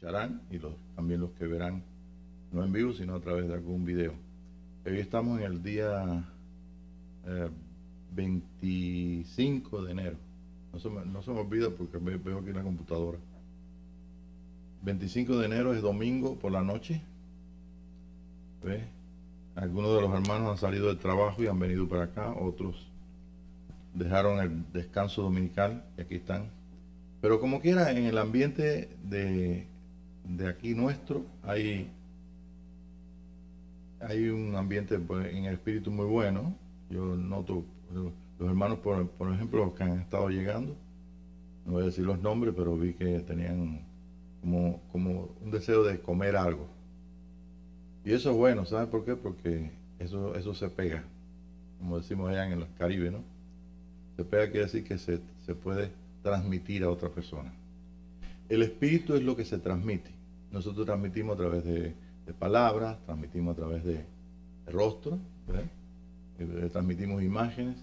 escucharán y también los que verán, no en vivo, sino a través de algún video. Hoy estamos en el día 25 de enero. No se me olvida porque veo aquí en la computadora. 25 de enero es domingo por la noche. ¿Ves? Algunos de los hermanos han salido del trabajo y han venido para acá, otros dejaron el descanso dominical y aquí están. Pero como quiera, en el ambiente de aquí nuestro hay un ambiente, pues, en el espíritu muy bueno. Yo noto los hermanos, por ejemplo, los que han estado llegando, no voy a decir los nombres, pero vi que tenían como un deseo de comer algo. Y eso es bueno, ¿sabes por qué? Porque eso se pega, como decimos allá en el Caribe, ¿no? Se pega quiere decir que se puede transmitir a otra persona. El espíritu es lo que se transmite. Nosotros transmitimos a través de palabras, transmitimos a través de rostro, transmitimos imágenes,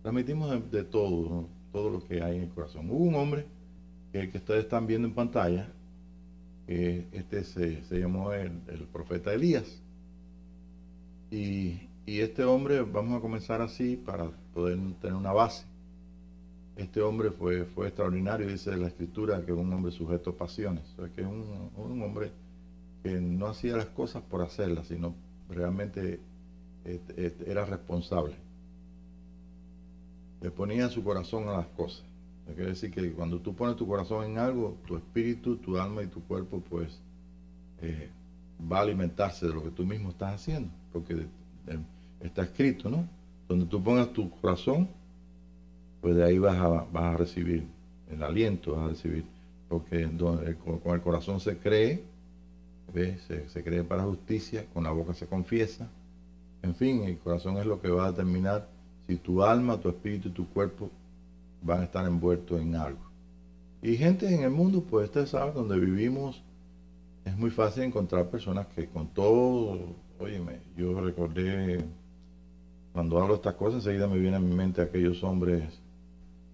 transmitimos de todo, ¿no? Todo lo que hay en el corazón. Hubo un hombre que ustedes están viendo en pantalla, se llamó el profeta Elías. Y este hombre, vamos a comenzar así para poder tener una base. Este hombre fue extraordinario, dice la escritura, que es un hombre sujeto a pasiones. O sea, que es un hombre que no hacía las cosas por hacerlas, sino realmente era responsable. Le ponía su corazón a las cosas. Quiere decir que cuando tú pones tu corazón en algo, tu espíritu, tu alma y tu cuerpo, pues, va a alimentarse de lo que tú mismo estás haciendo. Porque está escrito, ¿no? Donde tú pongas tu corazón, pues de ahí vas a recibir el aliento, vas a recibir. Porque con el corazón se cree, ¿ves? Se cree para justicia, con la boca se confiesa. En fin, el corazón es lo que va a determinar si tu alma, tu espíritu y tu cuerpo van a estar envueltos en algo. Y gente en el mundo, pues ustedes saben, donde vivimos, es muy fácil encontrar personas que con todo, óyeme, yo recordé, cuando hablo de estas cosas, enseguida me vienen a mi mente aquellos hombres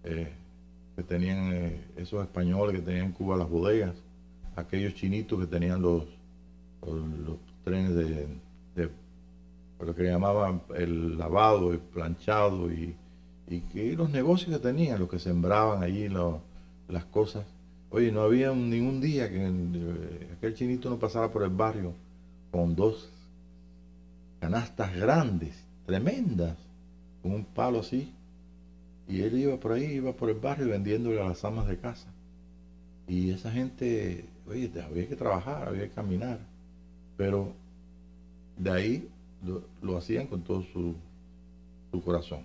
que tenían, esos españoles que tenían en Cuba las bodegas, aquellos chinitos que tenían los trenes de lo que llamaban el lavado, el planchado y los negocios que tenían, los que sembraban allí las cosas. Oye, no había ningún día que aquel chinito no pasara por el barrio con dos canastas grandes, tremendas, con un palo así. Y él iba por ahí, iba por el barrio vendiéndole a las amas de casa. Y esa gente, oye, había que trabajar, había que caminar. Pero de ahí lo hacían con todo su corazón.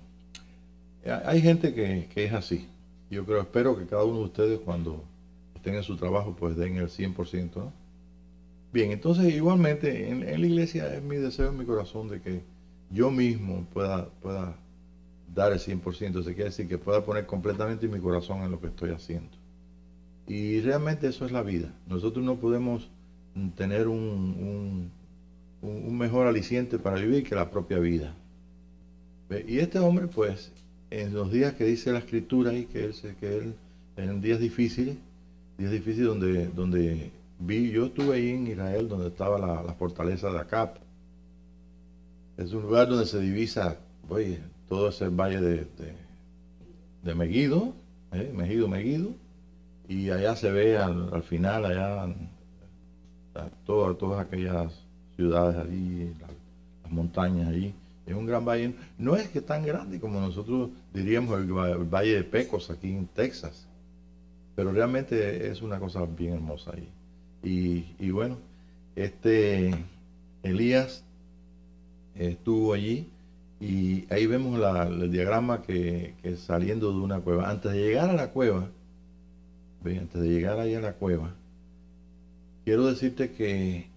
Hay gente que es así. Yo espero que cada uno de ustedes, cuando estén en su trabajo, pues den el 100%, ¿no? Bien, entonces igualmente en la iglesia es mi deseo en mi corazón de que yo mismo pueda dar el 100%. Eso quiere decir que pueda poner completamente mi corazón en lo que estoy haciendo. Y realmente eso es la vida. Nosotros no podemos tener un mejor aliciente para vivir que la propia vida. Y este hombre, pues, en los días que dice la escritura ahí, que él en días difíciles donde yo estuve ahí en Israel, donde estaba la fortaleza de Acab. Es un lugar donde se divisa, oye, todo ese valle de Megiddo, Megiddo, y allá se ve al final, allá, todas aquellas ciudades allí, las montañas allí. Es un gran valle. No es que tan grande como nosotros diríamos el Valle de Pecos aquí en Texas, pero realmente es una cosa bien hermosa ahí. Y bueno, Elías estuvo allí y ahí vemos el diagrama que saliendo de una cueva. Antes de llegar a la cueva, antes de llegar ahí a la cueva, quiero decirte que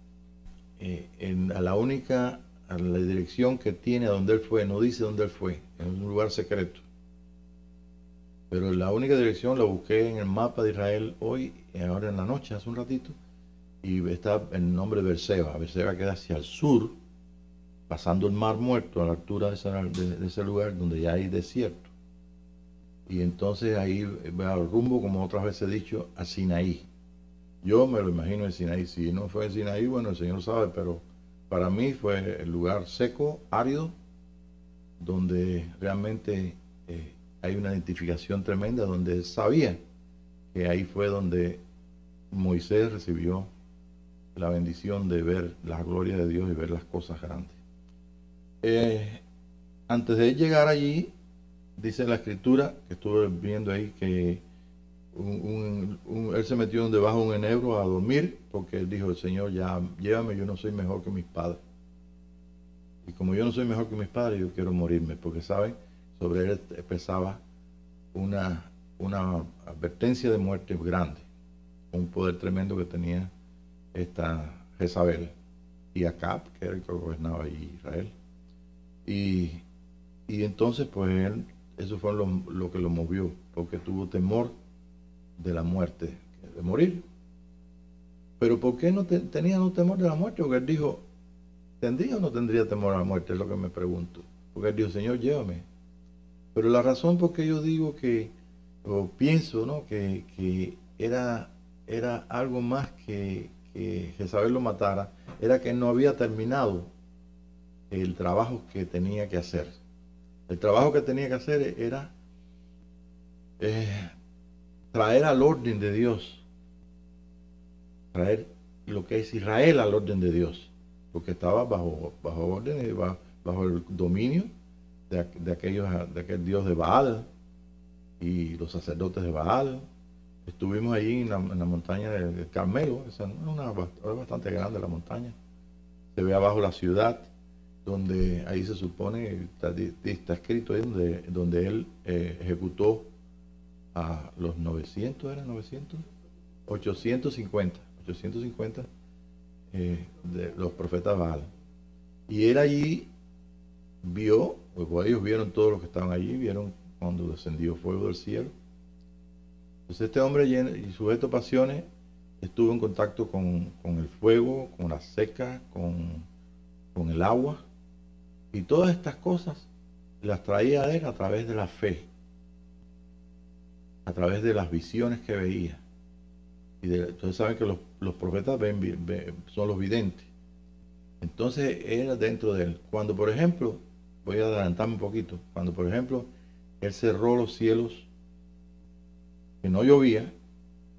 a la dirección que tiene a donde él fue, no dice dónde él fue, en un lugar secreto. Pero la única dirección la busqué en el mapa de Israel hoy, ahora en la noche, hace un ratito, y está el nombre de Beerseba. Beerseba queda hacia el sur, pasando el Mar Muerto a la altura de ese lugar donde ya hay desierto. Y entonces ahí va al rumbo, como otras veces he dicho, a Sinaí. Yo me lo imagino en Sinaí. Si no fue en Sinaí, bueno, el Señor sabe, pero para mí fue el lugar seco, árido, donde realmente hay una identificación tremenda, donde él sabía que ahí fue donde Moisés recibió la bendición de ver la gloria de Dios y ver las cosas grandes. Antes de llegar allí, dice la escritura, que estuve viendo ahí, que él se metió debajo de un enebro a dormir, porque él dijo: el Señor, ya llévame, yo no soy mejor que mis padres. Y como yo no soy mejor que mis padres, yo quiero morirme, porque saben, sobre él pesaba una advertencia de muerte grande, un poder tremendo que tenía esta Jezabel y Acab, que era el que gobernaba allí Israel. Y entonces pues él, eso fue lo que lo movió, porque tuvo temor de la muerte, de morir. Pero ¿por qué no tenía no temor de la muerte? Porque él dijo: ¿tendría o no tendría temor a la muerte? Es lo que me pregunto. Porque él dijo: Señor, llévame. Pero la razón por que yo digo que, o pienso, ¿no?, que era algo más que Jezabel lo matara, era que no había terminado el trabajo que tenía que hacer. El trabajo que tenía que hacer era traer al orden de Dios, traer lo que es Israel al orden de Dios, porque estaba bajo orden y bajo el dominio de aquel dios de Baal y los sacerdotes de Baal. Estuvimos allí en la montaña del Carmelo, es bastante grande la montaña, se ve abajo la ciudad, donde ahí se supone, está escrito ahí, donde él ejecutó a los 900, ¿eran 900? 850 de los profetas Baal. Y él allí vio, pues ellos vieron todos los que estaban allí, vieron cuando descendió fuego del cielo. Entonces este hombre, y sujeto a pasiones, estuvo en contacto con el fuego, con la seca, con el agua, y todas estas cosas las traía a él a través de la fe, a través de las visiones que veía. Entonces saben que los profetas son los videntes. Entonces era dentro de él. Cuando, por ejemplo, voy a adelantarme un poquito, cuando, por ejemplo, él cerró los cielos, que no llovía,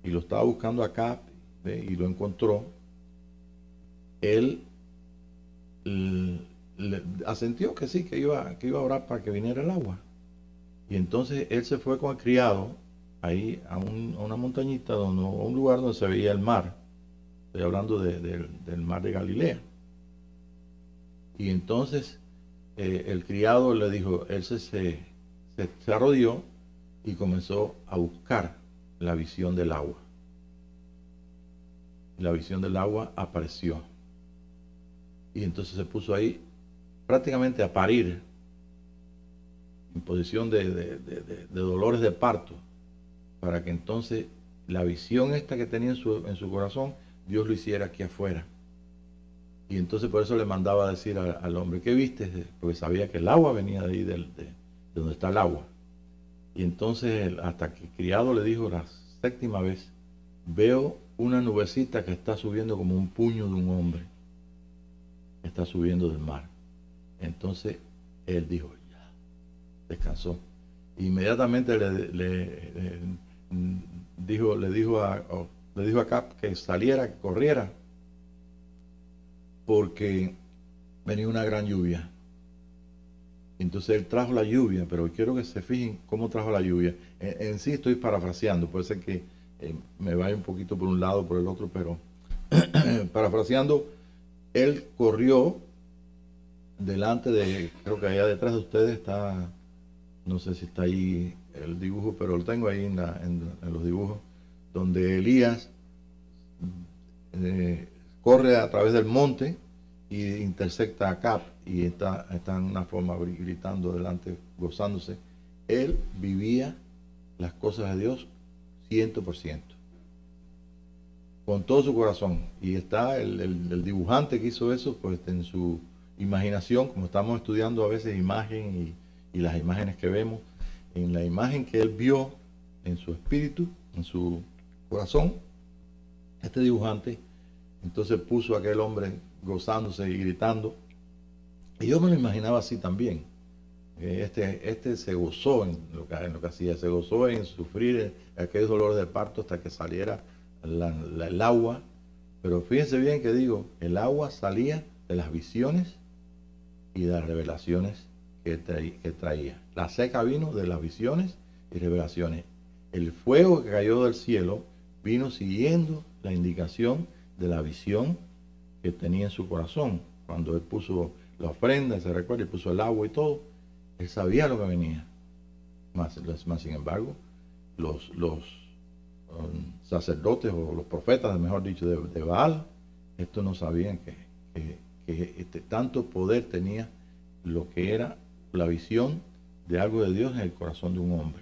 y lo estaba buscando acá, y lo encontró, él le asintió que sí, que iba a orar para que viniera el agua. Y entonces él se fue con el criado ahí a una montañita, a un lugar donde se veía el mar. Estoy hablando del mar de Galilea. Y entonces el criado le dijo, él se arrodilló y comenzó a buscar la visión del agua. La visión del agua apareció. Y entonces se puso ahí prácticamente a parir, en posición de dolores de parto, para que entonces la visión esta que tenía en su corazón, Dios lo hiciera aquí afuera. Y entonces por eso le mandaba a decir al hombre: ¿qué viste? Porque sabía que el agua venía de ahí, de donde está el agua. Y entonces hasta que el criado le dijo la séptima vez: veo una nubecita que está subiendo como un puño de un hombre, que está subiendo del mar. Entonces él dijo: ya, descansó. Inmediatamente le dijo a Cap que saliera, que corriera, porque venía una gran lluvia. Entonces él trajo la lluvia, pero quiero que se fijen cómo trajo la lluvia. En sí estoy parafraseando, puede ser que me vaya un poquito por un lado o por el otro, pero parafraseando, él corrió delante de, creo que allá detrás de ustedes está, no sé si está ahí el dibujo, pero lo tengo ahí en los dibujos, donde Elías corre a través del monte y intersecta a Cap, y está en una forma gritando delante, gozándose. Él vivía las cosas de Dios 100%, con todo su corazón. Y está el dibujante que hizo eso, pues en su imaginación, como estamos estudiando a veces imagen y las imágenes que vemos, en la imagen que él vio en su espíritu, en su corazón, Este dibujante entonces puso a aquel hombre gozándose y gritando. Y yo me lo imaginaba así también. Este se gozó en lo que hacía, se gozó en sufrir aquellos dolores de parto hasta que saliera el agua. Pero fíjense bien que digo, el agua salía de las visiones y de las revelaciones que traía. La seca vino de las visiones y revelaciones. El fuego que cayó del cielo vino siguiendo la indicación de la visión que tenía en su corazón. Cuando él puso la ofrenda, se recuerda, y puso el agua y todo, él sabía lo que venía. Más sin embargo, los sacerdotes o los profetas, mejor dicho, de Baal, estos no sabían que tanto poder tenía lo que era la visión de algo de Dios en el corazón de un hombre.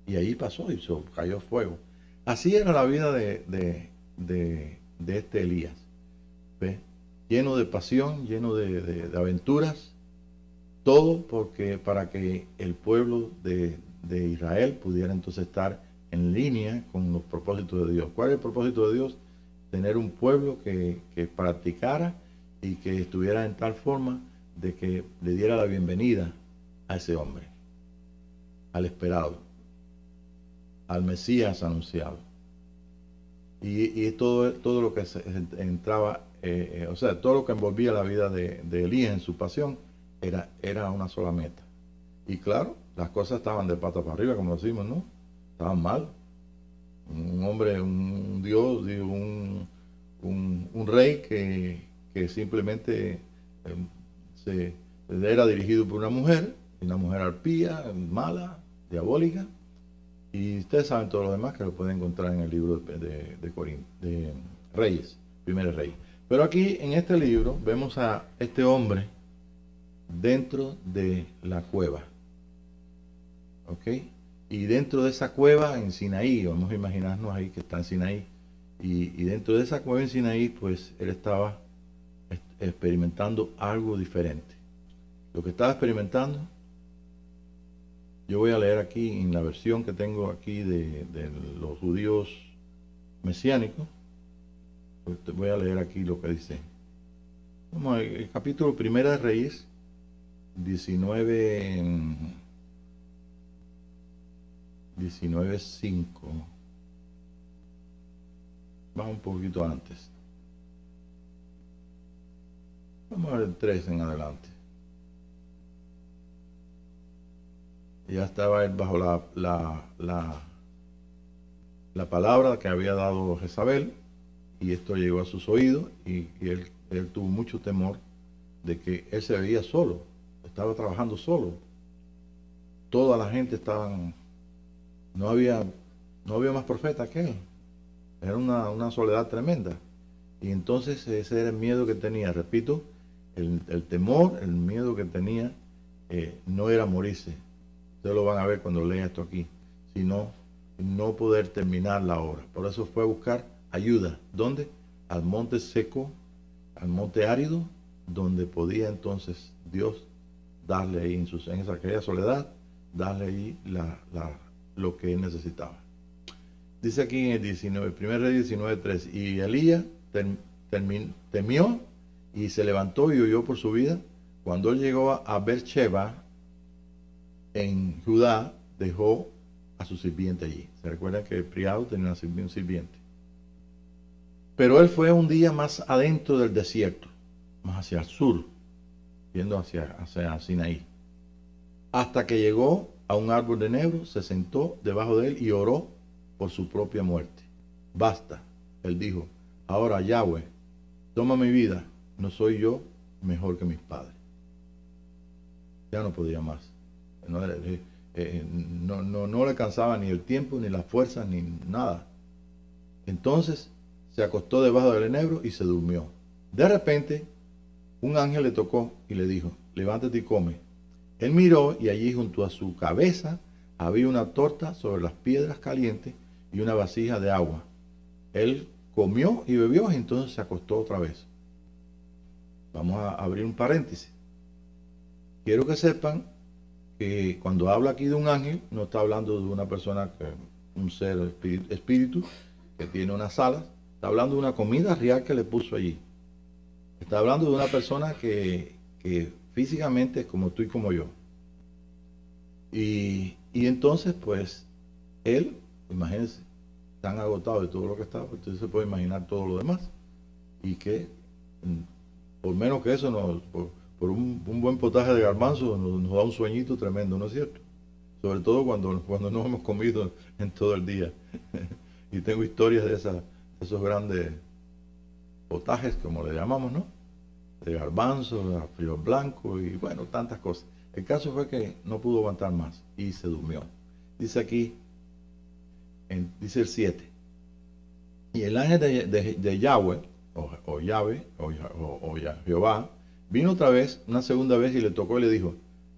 Y ahí pasó y cayó fuego. Así era la vida de este Elías. ¿Ves? Lleno de pasión, lleno de aventuras, todo para que el pueblo de Israel pudiera entonces estar en línea con los propósitos de Dios. ¿Cuál es el propósito de Dios? Tener un pueblo que practicara y que estuviera en tal forma de que le diera la bienvenida a ese hombre, al esperado, al Mesías anunciado. Y todo lo que entraba, o sea, todo lo que envolvía la vida de Elías en su pasión era una sola meta. Y claro, las cosas estaban de patas para arriba, como decimos, ¿no? Estaban mal. Un hombre, un Dios, un rey que simplemente era dirigido por una mujer arpía, mala, diabólica. Y ustedes saben todo lo demás que lo pueden encontrar en el libro de Reyes, Primer Rey. Pero aquí en este libro vemos a este hombre dentro de la cueva. ¿Ok? Y dentro de esa cueva en Sinaí, vamos a imaginarnos ahí que está en Sinaí. Y dentro de esa cueva en Sinaí, pues él estaba experimentando algo diferente. Lo que estaba experimentando, yo voy a leer aquí en la versión que tengo aquí de los judíos mesiánicos. Pues voy a leer aquí lo que dice. Vamos a el capítulo 1 de Reyes, 19:5. Vamos un poquito antes. Vamos a ver el 3 en adelante. Ya estaba él bajo la palabra que había dado Jezabel, y esto llegó a sus oídos, y él tuvo mucho temor de que él se veía solo, estaba trabajando solo. Toda la gente no había más profeta que él. Era una soledad tremenda. Y entonces ese era el miedo que tenía, repito, el temor, el miedo que tenía, no era morirse. Ustedes lo van a ver cuando lea esto aquí, sino no poder terminar la obra. Por eso fue a buscar ayuda. ¿Dónde? Al monte seco, al monte árido, donde podía entonces Dios darle ahí en aquella soledad, darle ahí lo que él necesitaba. Dice aquí en el 19, 1 Reyes 19:3, y Elías temió y se levantó y huyó por su vida. Cuando él llegó a Beersheba, en Judá, dejó a su sirviente allí. Se recuerda que el criado tenía un sirviente. Pero él fue un día más adentro del desierto, más hacia el sur, yendo hacia Sinaí, hasta que llegó a un árbol de enebro, se sentó debajo de él y oró por su propia muerte. Basta, él dijo, ahora Yahweh, toma mi vida, no soy yo mejor que mis padres. Ya no podía más. No le alcanzaba ni el tiempo, ni las fuerzas, ni nada. Entonces se acostó debajo del enebro y se durmió. De repente, un ángel le tocó y le dijo, levántate y come. Él miró y allí junto a su cabeza había una torta sobre las piedras calientes y una vasija de agua. Él comió y bebió y entonces se acostó otra vez. Vamos a abrir un paréntesis. Quiero que sepan que cuando habla aquí de un ángel, no está hablando de una persona, un ser espíritu que tiene unas alas, Está hablando de una comida real que le puso allí. Está hablando de una persona que físicamente es como tú y como yo. Y entonces, pues, él, imagínense, tan agotado de todo lo que estaba, pues usted se puede imaginar todo lo demás. Y que, por menos que eso, por un buen potaje de garbanzo nos da un sueñito tremendo, ¿no es cierto? Sobre todo cuando no hemos comido en todo el día. Y tengo historias de esos grandes potajes, como le llamamos, ¿no? De garbanzo, a frío blanco y bueno, tantas cosas. El caso fue que no pudo aguantar más y se durmió. Dice aquí, dice el 7, y el ángel de Yahweh, o Yahweh, o Jehová, vino otra vez, una segunda vez, y le tocó y le dijo,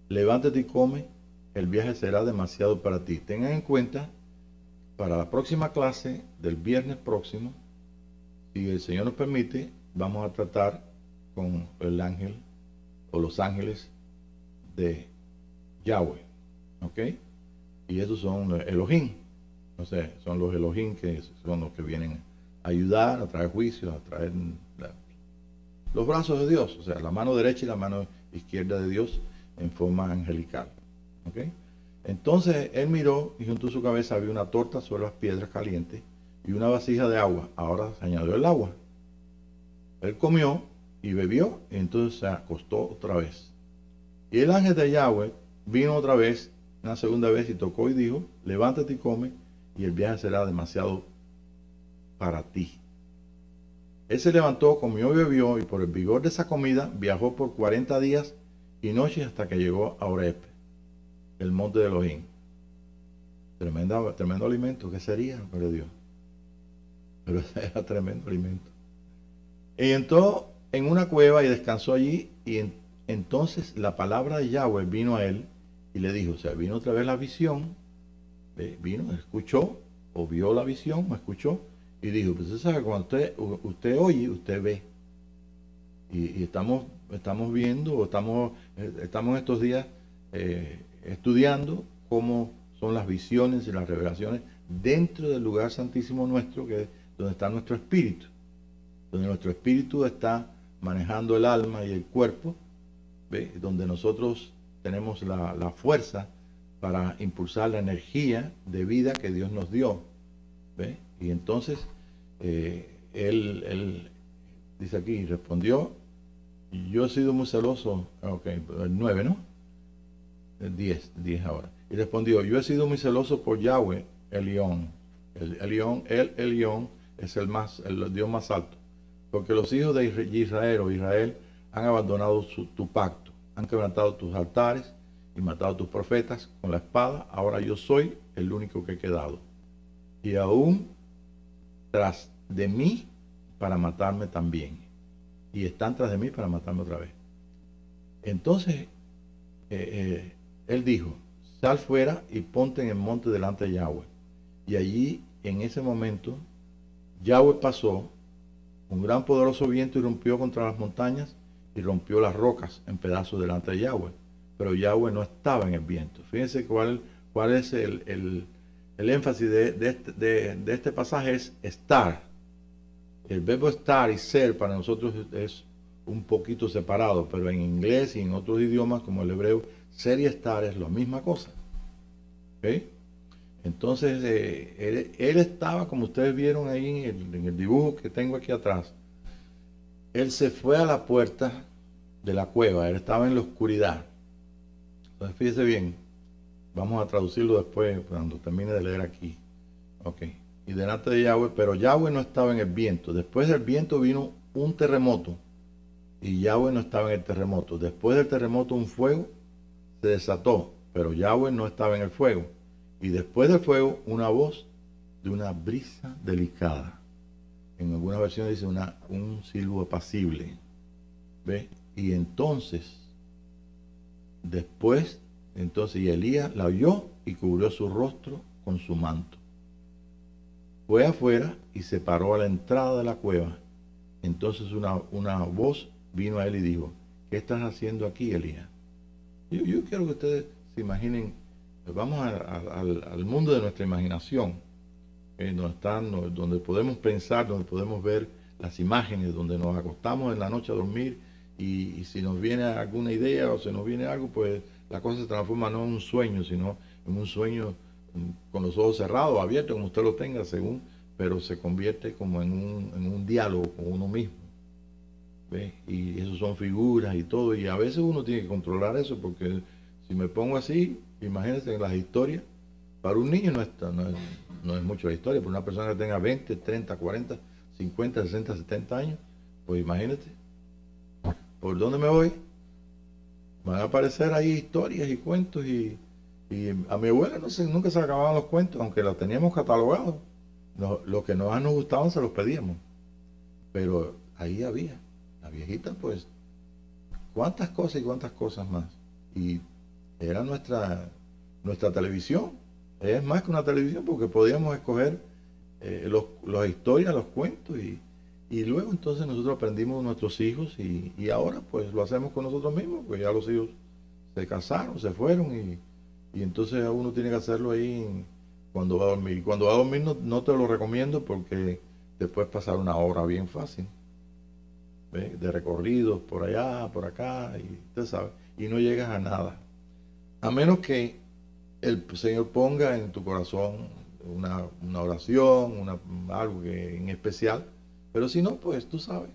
levántate y come, el viaje será demasiado para ti. Tengan en cuenta, para la próxima clase del viernes próximo, si el Señor nos permite, vamos a tratar con el ángel o los ángeles de Yahweh, ¿ok? Y esos son Elohim, no sé, son los Elohim que son los que vienen a ayudar, a traer juicios, a traer los brazos de Dios, o sea, la mano derecha y la mano izquierda de Dios en forma angelical, ¿ok? Entonces él miró y junto a su cabeza había una torta sobre las piedras calientes y una vasija de agua. Ahora se añadió el agua. Él comió y bebió y entonces se acostó otra vez. Y el ángel de Yahweh vino otra vez, una segunda vez, y tocó y dijo, levántate y come, y el viaje será demasiado para ti. Él se levantó, comió y bebió, y por el vigor de esa comida viajó por 40 días y noches hasta que llegó a Oreb, el monte de Elohim. Tremendo alimento, ¿qué sería? Pero Dios. Pero era tremendo alimento. Y entró en una cueva y descansó allí, y entonces la palabra de Yahweh vino a él y le dijo, o sea, vino otra vez la visión, vino, escuchó, o vio la visión, o escuchó, y dijo, pues usted sabe, cuando usted oye, usted ve. Y estamos viendo, estamos estos días estudiando cómo son las visiones y las revelaciones dentro del lugar santísimo nuestro, que es donde está nuestro espíritu, donde nuestro espíritu está manejando el alma y el cuerpo, ¿ve? Donde nosotros tenemos la fuerza para impulsar la energía de vida que Dios nos dio, ¿ve? Y entonces él dice aquí, respondió, yo he sido muy celoso, ok, el 9, ¿no? El 10 ahora. Y respondió, yo he sido muy celoso por Yahweh, Elión. El Elión es el Dios más alto. Porque los hijos de Israel han abandonado tu pacto, han quebrantado tus altares y matado a tus profetas con la espada. Ahora yo soy el único que he quedado. Y aún tras de mí para matarme también. Y están tras de mí para matarme otra vez. Entonces, él dijo, sal fuera y ponte en el monte delante de Yahweh. Y allí, en ese momento, Yahweh pasó, un gran poderoso viento irrumpió contra las montañas y rompió las rocas en pedazos delante de Yahweh. Pero Yahweh no estaba en el viento. Fíjense cuál es el énfasis de este pasaje, es estar. El verbo estar y ser para nosotros es un poquito separado, pero en inglés y en otros idiomas como el hebreo, ser y estar es la misma cosa. ¿Okay? Entonces, él estaba, como ustedes vieron ahí en el dibujo que tengo aquí atrás, él se fue a la puerta de la cueva, él estaba en la oscuridad. Entonces, fíjese bien, vamos a traducirlo después, cuando termine de leer aquí. Ok, y delante de Yahweh, pero Yahweh no estaba en el viento. Después del viento vino un terremoto, y Yahweh no estaba en el terremoto. Después del terremoto un fuego se desató, pero Yahweh no estaba en el fuego. Y después del fuego, una voz de una brisa delicada. En algunas versiones dice un silbo apacible. ¿Ve? Y entonces, y Elías la oyó y cubrió su rostro con su manto. Fue afuera y se paró a la entrada de la cueva. Entonces una voz vino a él y dijo, ¿qué estás haciendo aquí, Elías? Yo quiero que ustedes se imaginen. Vamos al mundo de nuestra imaginación. donde podemos pensar, donde podemos ver las imágenes, donde nos acostamos en la noche a dormir y si nos viene alguna idea o se nos viene algo, pues la cosa se transforma no en un sueño, sino en un sueño con los ojos cerrados, abiertos, como usted lo tenga, según, pero se convierte como en un diálogo con uno mismo. ¿Ve? Y eso son figuras y todo, y a veces uno tiene que controlar eso, porque si me pongo así, imagínense en las historias, para un niño no es mucho la historia, para una persona que tenga 20, 30, 40, 50, 60, 70 años, pues imagínate, ¿por dónde me voy? Van a aparecer ahí historias y cuentos y a mi abuela nunca se acababan los cuentos, aunque los teníamos catalogados. Lo que nos gustaban se los pedíamos, pero ahí había. La viejita, pues, cuántas cosas y cuántas cosas más. Y era nuestra televisión. Es más que una televisión porque podíamos escoger las historias, los cuentos y luego entonces nosotros aprendimos de nuestros hijos y ahora pues lo hacemos con nosotros mismos, pues ya los hijos se casaron, se fueron y entonces uno tiene que hacerlo ahí cuando va a dormir. Y cuando va a dormir no te lo recomiendo porque después pasar una hora bien fácil. ¿Ve? De recorridos por allá, por acá, y usted sabe, y no llegas a nada. A menos que el Señor ponga en tu corazón una oración, algo en especial, pero si no, pues tú sabes,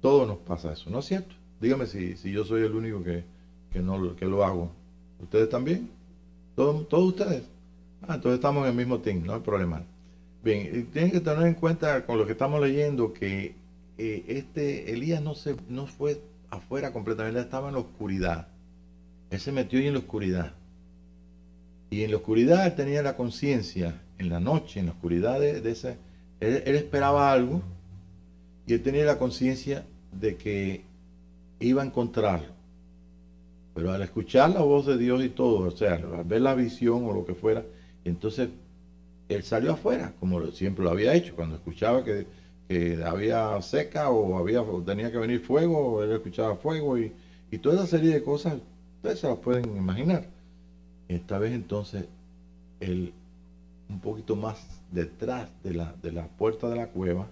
todo nos pasa eso, ¿no es cierto? Dígame si yo soy el único que lo hago. ¿Ustedes también? ¿Todos ustedes? Entonces estamos en el mismo team, no hay problema. Bien, tienen que tener en cuenta con lo que estamos leyendo que Elías no fue afuera completamente, él estaba en la oscuridad. Él se metió ahí en la oscuridad. Y en la oscuridad él tenía la conciencia, en la noche, en la oscuridad de ese, él esperaba algo y él tenía la conciencia de que iba a encontrarlo. Pero al escuchar la voz de Dios y todo, o sea, al ver la visión o lo que fuera, entonces él salió afuera, como siempre lo había hecho, cuando escuchaba que había seca o tenía que venir fuego, él escuchaba fuego y toda esa serie de cosas, ustedes se las pueden imaginar. Esta vez entonces, él un poquito más detrás de la puerta de la cueva,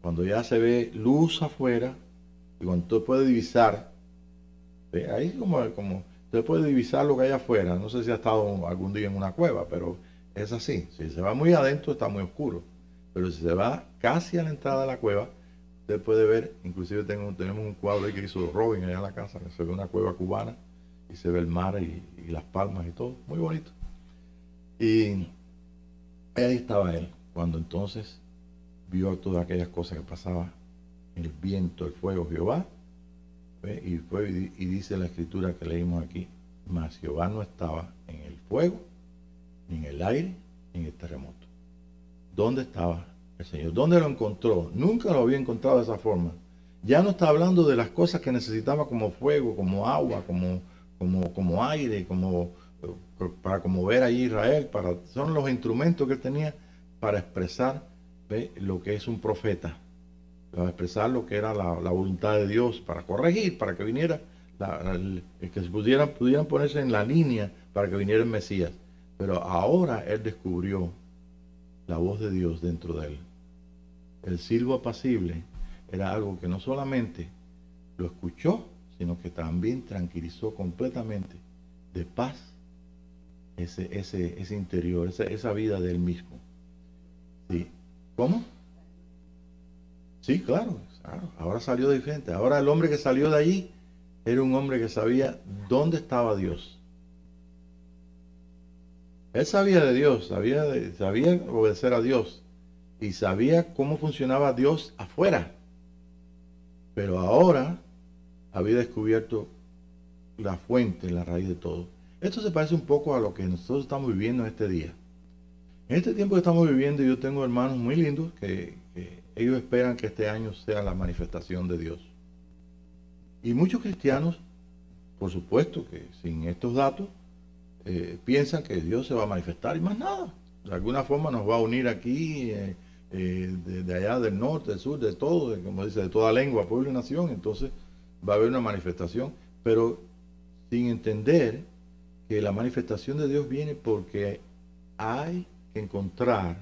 cuando ya se ve luz afuera, y cuando usted puede divisar, ¿ve? Ahí como usted puede divisar lo que hay afuera. No sé si ha estado algún día en una cueva, pero es así. Si se va muy adentro está muy oscuro, pero si se va casi a la entrada de la cueva, usted puede ver, inclusive tenemos un cuadro ahí que hizo Robin allá en la casa, que se ve una cueva cubana y se ve el mar y las palmas y todo, muy bonito. Y ahí estaba él, cuando entonces vio todas aquellas cosas que pasaban, el viento, el fuego, Jehová, ¿ve? Y dice la escritura que leímos aquí, mas Jehová no estaba en el fuego, ni en el aire, ni en el terremoto. ¿Dónde estaba el Señor? ¿Dónde lo encontró? Nunca lo había encontrado de esa forma. Ya no está hablando de las cosas que necesitaba como fuego, como agua, como aire, para mover a Israel, son los instrumentos que él tenía para expresar, ¿ve? Lo que es un profeta, para expresar lo que era la voluntad de Dios, para corregir, para que viniera, que pudieran ponerse en la línea para que viniera el Mesías. Pero ahora él descubrió la voz de Dios dentro de él. El silbo apacible era algo que no solamente lo escuchó, sino que también tranquilizó completamente de paz ese interior, esa vida de él mismo. ¿Sí? ¿Cómo? Sí, claro. Ahora salió diferente. Ahora el hombre que salió de allí era un hombre que sabía dónde estaba Dios. Él sabía de Dios, sabía obedecer a Dios y sabía cómo funcionaba Dios afuera. Pero ahora había descubierto la fuente, la raíz de todo. Esto se parece un poco a lo que nosotros estamos viviendo en este día. En este tiempo que estamos viviendo, yo tengo hermanos muy lindos que ellos esperan que este año sea la manifestación de Dios. Y muchos cristianos, por supuesto que sin estos datos, piensan que Dios se va a manifestar y más nada. De alguna forma nos va a unir aquí, de allá del norte, del sur, de todo, como dice, de toda lengua, pueblo y nación. Entonces va a haber una manifestación, pero sin entender que la manifestación de Dios viene porque hay que encontrar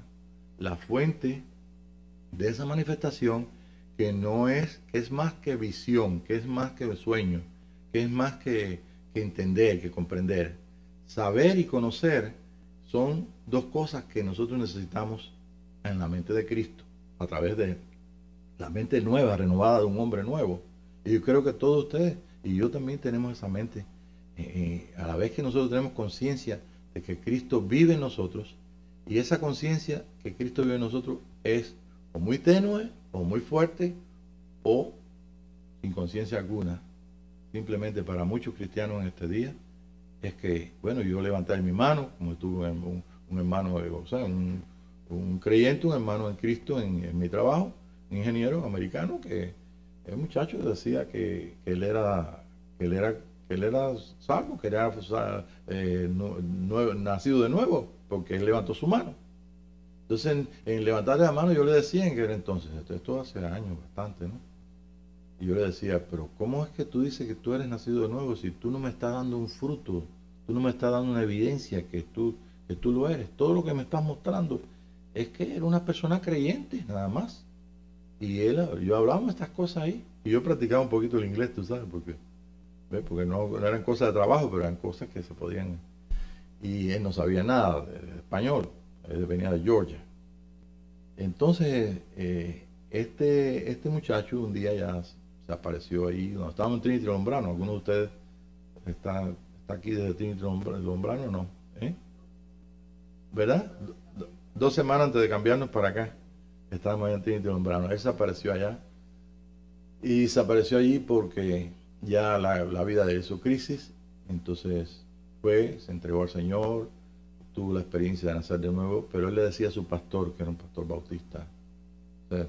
la fuente de esa manifestación, que no es, que es más que visión, que es más que sueño, que es más que entender, que comprender. Saber y conocer son dos cosas que nosotros necesitamos en la mente de Cristo, a través de la mente nueva, renovada de un hombre nuevo. Y yo creo que todos ustedes y yo también tenemos esa mente. A la vez que nosotros tenemos conciencia de que Cristo vive en nosotros, y esa conciencia que Cristo vive en nosotros es o muy tenue, o muy fuerte, o sin conciencia alguna. Simplemente para muchos cristianos en este día es que, bueno, yo levanté mi mano, como estuve un hermano, o sea, un creyente, un hermano en Cristo en mi trabajo, un ingeniero americano, que el muchacho decía que él era salvo, que era nacido de nuevo, porque él levantó su mano. Entonces, en levantarle la mano, yo le decía en aquel entonces, esto hace años bastante, ¿no? Y yo le decía, pero ¿cómo es que tú dices que tú eres nacido de nuevo si tú no me estás dando un fruto, tú no me estás dando una evidencia que tú lo eres? Todo lo que me estás mostrando es que eres una persona creyente, nada más. Y yo hablábamos estas cosas ahí, y yo practicaba un poquito el inglés, tú sabes, porque no eran cosas de trabajo, pero eran cosas que se podían. Y él no sabía nada de español, él venía de Georgia. Entonces, este muchacho un día ya se apareció ahí, donde estábamos en Trinity Lombrano. ¿Alguno de ustedes está aquí desde Trinity Lombrano? No, ¿verdad? 2 semanas antes de cambiarnos para acá, estábamos allá en Trinity Lombrano. Él se apareció allá, y se apareció allí porque ya la vida de él hizo crisis. Entonces se entregó al Señor, tuvo la experiencia de nacer de nuevo, pero él le decía a su pastor, que era un pastor bautista, o sea,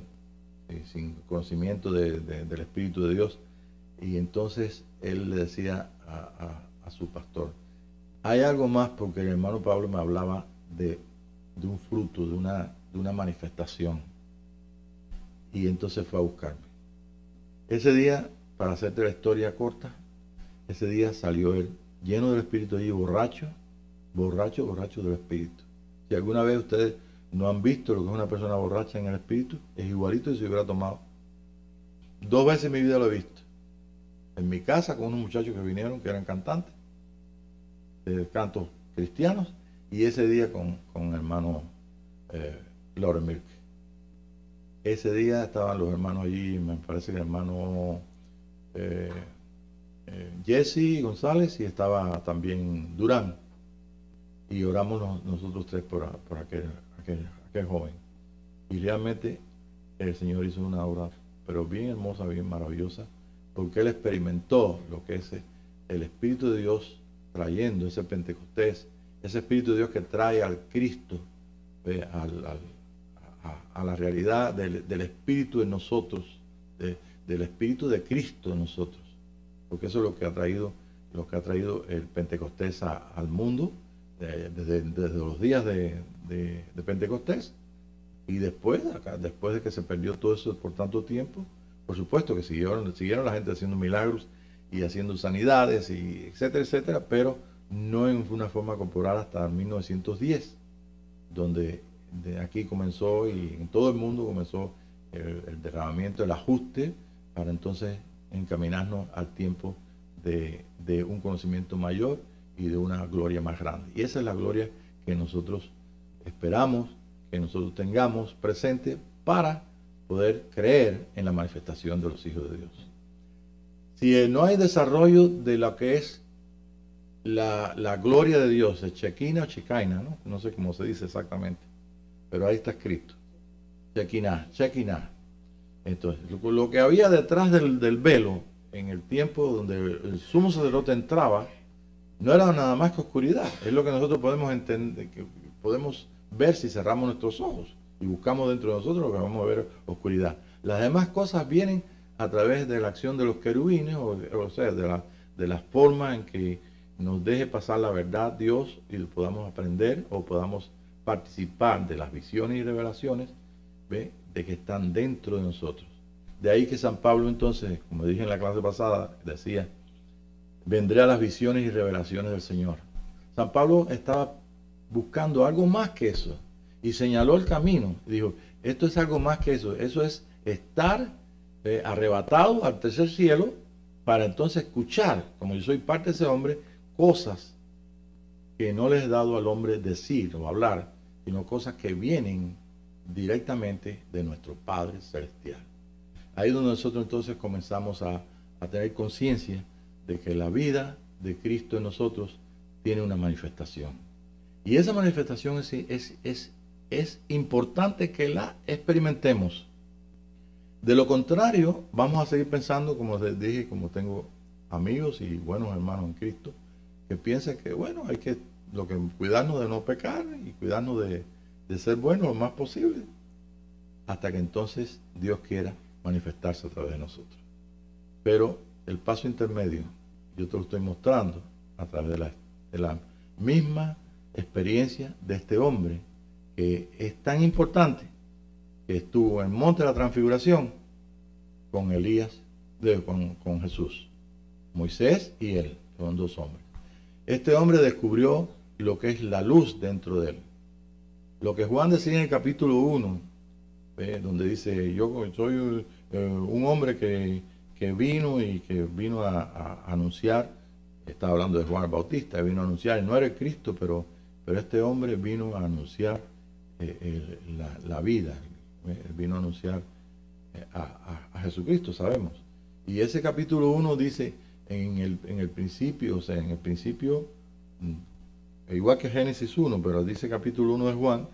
sin conocimiento del Espíritu de Dios, y entonces él le decía a su pastor, hay algo más, porque el hermano Pablo me hablaba de un fruto, de una manifestación, y entonces fue a buscarme. Ese día, para hacerte la historia corta, ese día salió él lleno del Espíritu allí, borracho del Espíritu. Si alguna vez ustedes no han visto lo que es una persona borracha en el Espíritu, es igualito que si hubiera tomado. 2 veces en mi vida lo he visto. En mi casa con unos muchachos que vinieron, que eran cantantes, de cantos cristianos, y ese día con el hermano Lauren Milk. Ese día estaban los hermanos allí, me parece que el hermano Jesse González, y estaba también Durán, y oramos nosotros 3 por aquel joven, y realmente el Señor hizo una obra pero bien hermosa, bien maravillosa, porque él experimentó lo que es el Espíritu de Dios trayendo ese Pentecostés, ese Espíritu de Dios que trae al Cristo, a la realidad del Espíritu en nosotros, del Espíritu de Cristo en nosotros, porque eso es lo que ha traído el Pentecostés al mundo, desde los días de Pentecostés, y después de que se perdió todo eso por tanto tiempo. Por supuesto que siguieron la gente haciendo milagros y haciendo sanidades, y etcétera, etcétera, pero no en una forma corporal hasta 1910, donde de aquí comenzó, y en todo el mundo comenzó el derramamiento, el ajuste, para entonces encaminarnos al tiempo de un conocimiento mayor y de una gloria más grande. Y esa es la gloria que nosotros esperamos que nosotros tengamos presente para poder creer en la manifestación de los hijos de Dios. Si no hay desarrollo de lo que es la gloria de Dios, es Shekinah o Shekinah, no sé cómo se dice exactamente, pero ahí está escrito, Shekinah. Entonces, lo que había detrás del velo en el tiempo donde el sumo sacerdote entraba, no era nada más que oscuridad. Es lo que nosotros podemos entender, que podemos ver si cerramos nuestros ojos y buscamos dentro de nosotros, lo que vamos a ver, oscuridad. Las demás cosas vienen a través de la acción de los querubines, o sea, de la forma en que nos deje pasar la verdad Dios, y podamos aprender o podamos participar de las visiones y revelaciones, ¿ve?, de que están dentro de nosotros. De ahí que San Pablo entonces, como dije en la clase pasada, decía, vendré a las visiones y revelaciones del Señor. San Pablo estaba buscando algo más que eso, y señaló el camino. Y dijo, esto es algo más que eso. Eso es estar arrebatado al tercer cielo para entonces escuchar, como yo soy parte de ese hombre, cosas que no les he dado al hombre decir o hablar, sino cosas que vienen directamente de nuestro Padre Celestial. Ahí es donde nosotros entonces comenzamos a tener conciencia de que la vida de Cristo en nosotros tiene una manifestación. Y esa manifestación es importante que la experimentemos. De lo contrario, vamos a seguir pensando, como les dije, como tengo amigos y buenos hermanos en Cristo, que piensan que, bueno, hay que cuidarnos de no pecar y cuidarnos de ser buenos lo más posible, hasta que entonces Dios quiera manifestarse a través de nosotros. Pero el paso intermedio, yo te lo estoy mostrando a través de la misma experiencia de este hombre, que es tan importante, que estuvo en el monte de la transfiguración con Elías, con Jesús. Moisés y él, son dos hombres. Este hombre descubrió lo que es la luz dentro de él. Lo que Juan decía en el capítulo 1, donde dice, yo soy un hombre que vino a anunciar, estaba hablando de Juan el Bautista, vino a anunciar, no era el Cristo, pero este hombre vino a anunciar la vida, vino a anunciar a Jesucristo, sabemos. Y ese capítulo 1 dice, en el principio, o sea, en el principio, igual que Génesis 1, pero dice capítulo 1 de Juan,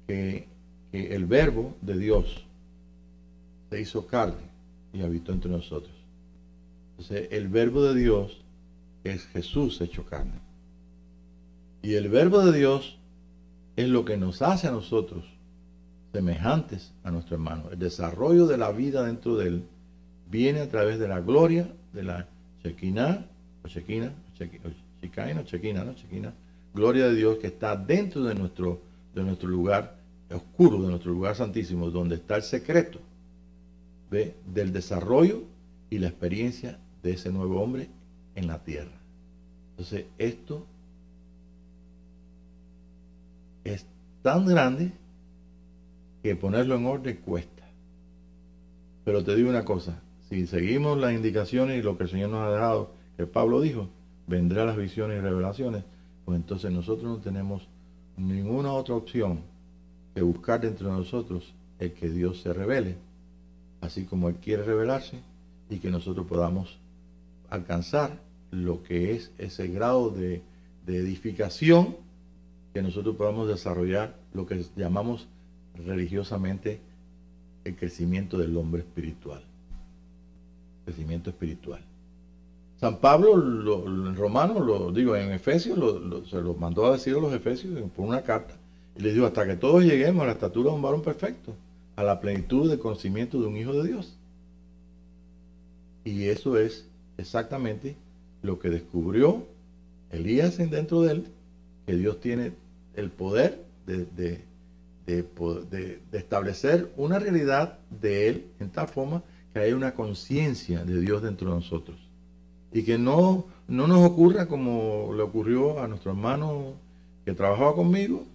que el verbo de Dios se hizo carne y habitó entre nosotros. Entonces, el verbo de Dios es Jesús hecho carne. Y el verbo de Dios es lo que nos hace a nosotros semejantes a nuestro hermano. El desarrollo de la vida dentro de él viene a través de la gloria de la Shekinah, gloria de Dios que está dentro de nuestro lugar oscuro, de nuestro lugar santísimo, donde está el secreto del desarrollo y la experiencia de ese nuevo hombre en la tierra. Entonces, esto es tan grande que ponerlo en orden cuesta. Pero te digo una cosa, si seguimos las indicaciones y lo que el Señor nos ha dejado, que Pablo dijo, vendrán las visiones y revelaciones, pues entonces nosotros no tenemos ninguna otra opción que buscar dentro de nosotros el que Dios se revele, así como Él quiere revelarse, y que nosotros podamos alcanzar lo que es ese grado de edificación, que nosotros podamos desarrollar lo que llamamos religiosamente el crecimiento del hombre espiritual. Crecimiento espiritual. San Pablo, en Romanos, en Efesios, se lo mandó a decir a los Efesios por una carta, y les dijo, hasta que todos lleguemos a la estatura de un varón perfecto, a la plenitud del conocimiento de un Hijo de Dios. Y eso es exactamente lo que descubrió Elías dentro de él, que Dios tiene el poder de establecer una realidad de él en tal forma que haya una conciencia de Dios dentro de nosotros. Y que no nos ocurra como le ocurrió a nuestro hermano que trabajaba conmigo,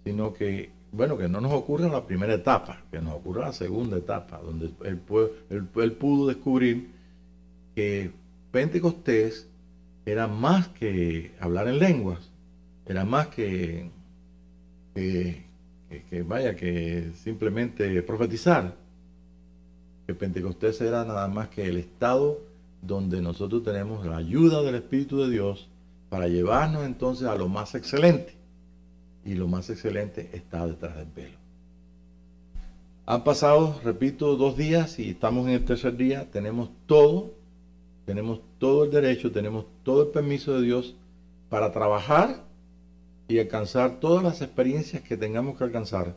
sino que, bueno, que no nos ocurra en la primera etapa, que nos ocurra en la segunda etapa, donde él pudo descubrir que Pentecostés era más que hablar en lenguas, era más que simplemente profetizar, que Pentecostés era nada más que el estado donde nosotros tenemos la ayuda del Espíritu de Dios para llevarnos entonces a lo más excelente, y lo más excelente está detrás del velo. Han pasado, repito, 2 días y estamos en el tercer día. Tenemos todo el derecho, tenemos todo el permiso de Dios para trabajar y alcanzar todas las experiencias que tengamos que alcanzar.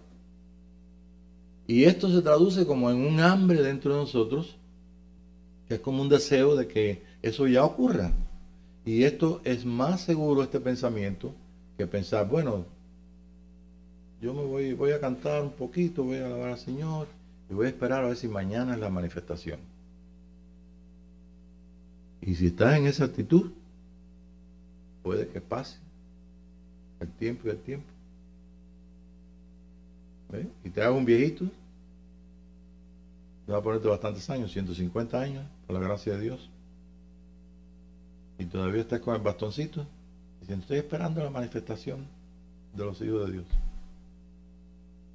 Y esto se traduce como en un hambre dentro de nosotros, que es como un deseo de que eso ya ocurra. Y esto es más seguro, este pensamiento, que pensar, bueno, yo voy a cantar un poquito, voy a alabar al Señor y voy a esperar a ver si mañana es la manifestación. Y si estás en esa actitud, puede que pase el tiempo y el tiempo. ¿Ves? Y te hagas un viejito, te va a ponerte bastantes años, 150 años, por la gracia de Dios. Y todavía estás con el bastoncito, diciendo, estoy esperando la manifestación de los hijos de Dios.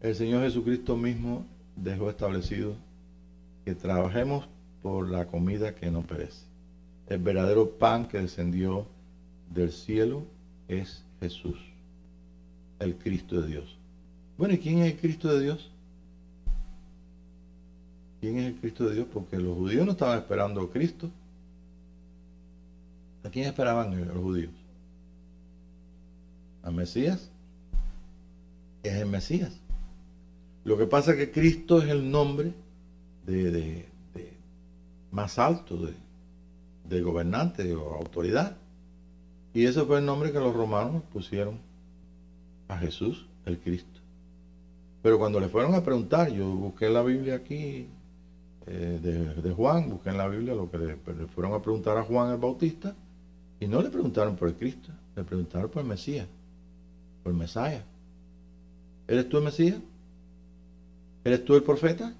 El Señor Jesucristo mismo dejó establecido que trabajemos por la comida que no perece. El verdadero pan que descendió del cielo es Jesús, el Cristo de Dios. Bueno, ¿y quién es el Cristo de Dios? ¿Quién es el Cristo de Dios? Porque los judíos no estaban esperando a Cristo. ¿A quién esperaban los judíos? ¿Al Mesías? Es el Mesías. Lo que pasa es que Cristo es el nombre de más alto de gobernante o autoridad. Y ese fue el nombre que los romanos pusieron a Jesús, el Cristo. Pero cuando le fueron a preguntar, yo busqué en la Biblia aquí, de Juan, busqué en la Biblia lo que le fueron a preguntar a Juan el Bautista, y no le preguntaron por el Cristo, le preguntaron por el Mesías, por el Mesías. ¿Eres tú el Mesías? ¿Eres tú el profeta?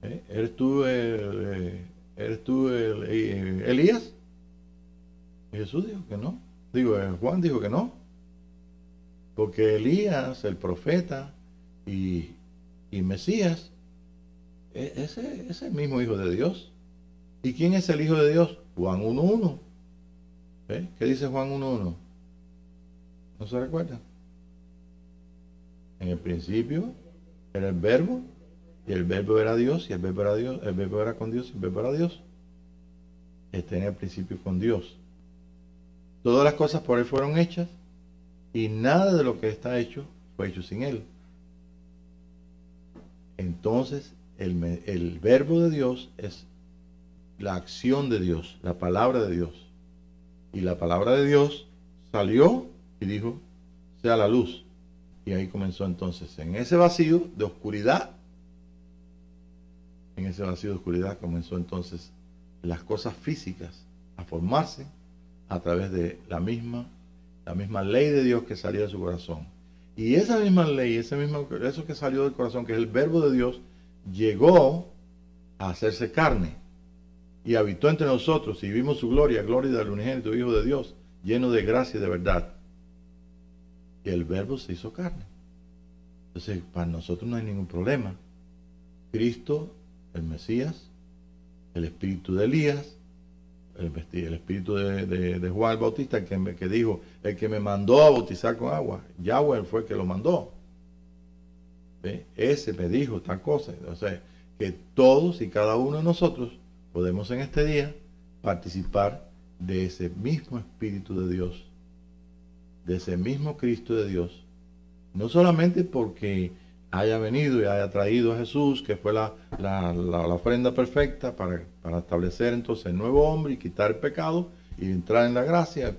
¿Eres tú Elías? Y Jesús dijo que no. Juan dijo que no. Porque Elías, el profeta y Mesías, es el mismo Hijo de Dios. ¿Y quién es el Hijo de Dios? Juan 1.1. ¿Qué dice Juan 1.1? ¿No se recuerda? En el principio era el verbo, y el verbo era Dios, y el verbo era Dios, el verbo era con Dios, y el verbo era Dios. Está en el principio con Dios. Todas las cosas por él fueron hechas, y nada de lo que está hecho fue hecho sin él. Entonces, el verbo de Dios es la acción de Dios, la palabra de Dios. Y la palabra de Dios salió y dijo, sea la luz. Y ahí comenzó entonces, en ese vacío de oscuridad, comenzó entonces las cosas físicas a formarse a través de la misma ley de Dios que salía de su corazón. Y esa misma ley, eso que salió del corazón, que es el verbo de Dios, llegó a hacerse carne y habitó entre nosotros y vimos su gloria del unigénito Hijo de Dios, lleno de gracia y de verdad. Y el verbo se hizo carne. Entonces, para nosotros no hay ningún problema. Cristo, el Mesías, el espíritu de Elías, el espíritu de Juan el Bautista, que dijo, el que me mandó a bautizar con agua, Yahweh fue el que lo mandó. ¿Ve? Ese me dijo tal cosa. O sea, que todos y cada uno de nosotros podemos en este día participar de ese mismo Espíritu de Dios, de ese mismo Cristo de Dios, no solamente porque haya venido y haya traído a Jesús, que fue la ofrenda perfecta para establecer entonces el nuevo hombre y quitar el pecado y entrar en la gracia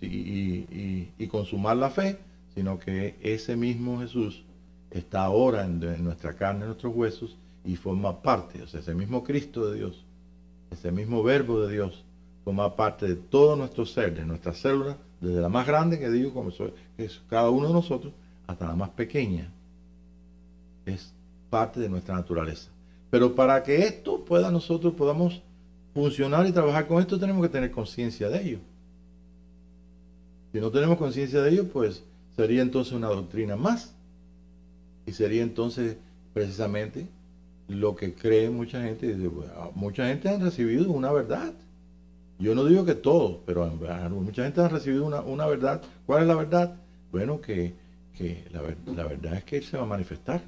y consumar la fe, sino que ese mismo Jesús está ahora en nuestra carne, en nuestros huesos, y forma parte, o sea, ese mismo Cristo de Dios, ese mismo verbo de Dios, forma parte de todo nuestro ser, de nuestras células, desde la más grande, que digo, como es cada uno de nosotros, hasta la más pequeña. Es parte de nuestra naturaleza. Pero para que esto nosotros podamos funcionar y trabajar con esto, tenemos que tener conciencia de ello. Si no tenemos conciencia de ello, pues sería entonces una doctrina más. Y sería entonces precisamente lo que cree mucha gente. Mucha gente ha recibido una verdad. Yo no digo que todos, pero mucha gente ha recibido una verdad. ¿Cuál es la verdad? Bueno, que la verdad es que Él se va a manifestar.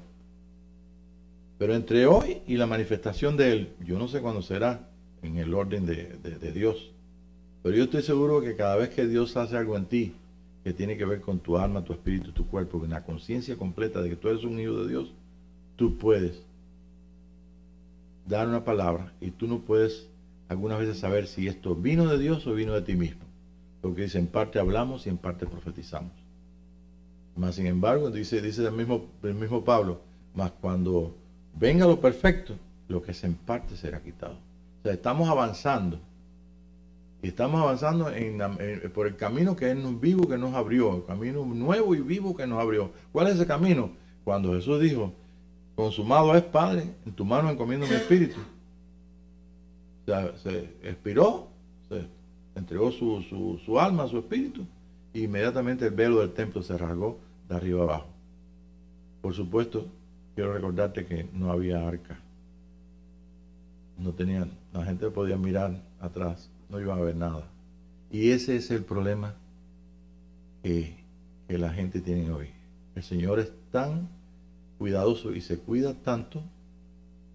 Pero entre hoy y la manifestación de Él, yo no sé cuándo será en el orden de Dios. Pero yo estoy seguro que cada vez que Dios hace algo en ti, que tiene que ver con tu alma, tu espíritu, tu cuerpo, con la conciencia completa de que tú eres un hijo de Dios, tú puedes dar una palabra y tú no puedes algunas veces saber si esto vino de Dios o vino de ti mismo. Porque dice, en parte hablamos y en parte profetizamos. Mas sin embargo, dice el mismo Pablo, mas cuando venga lo perfecto, lo que es en parte será quitado. O sea, estamos avanzando Y estamos avanzando por el camino que Él nos vivo, que nos abrió, el camino nuevo y vivo que nos abrió. ¿Cuál es ese camino? Cuando Jesús dijo, consumado es, Padre, en tu mano encomiendo mi espíritu. O sea, se expiró, se entregó su alma, su espíritu, e inmediatamente el velo del templo se rasgó de arriba abajo. Por supuesto, quiero recordarte que no había arca. No tenían, la gente podía mirar atrás, no iba a ver nada. Y ese es el problema que la gente tiene hoy. El Señor es tan cuidadoso y se cuida tanto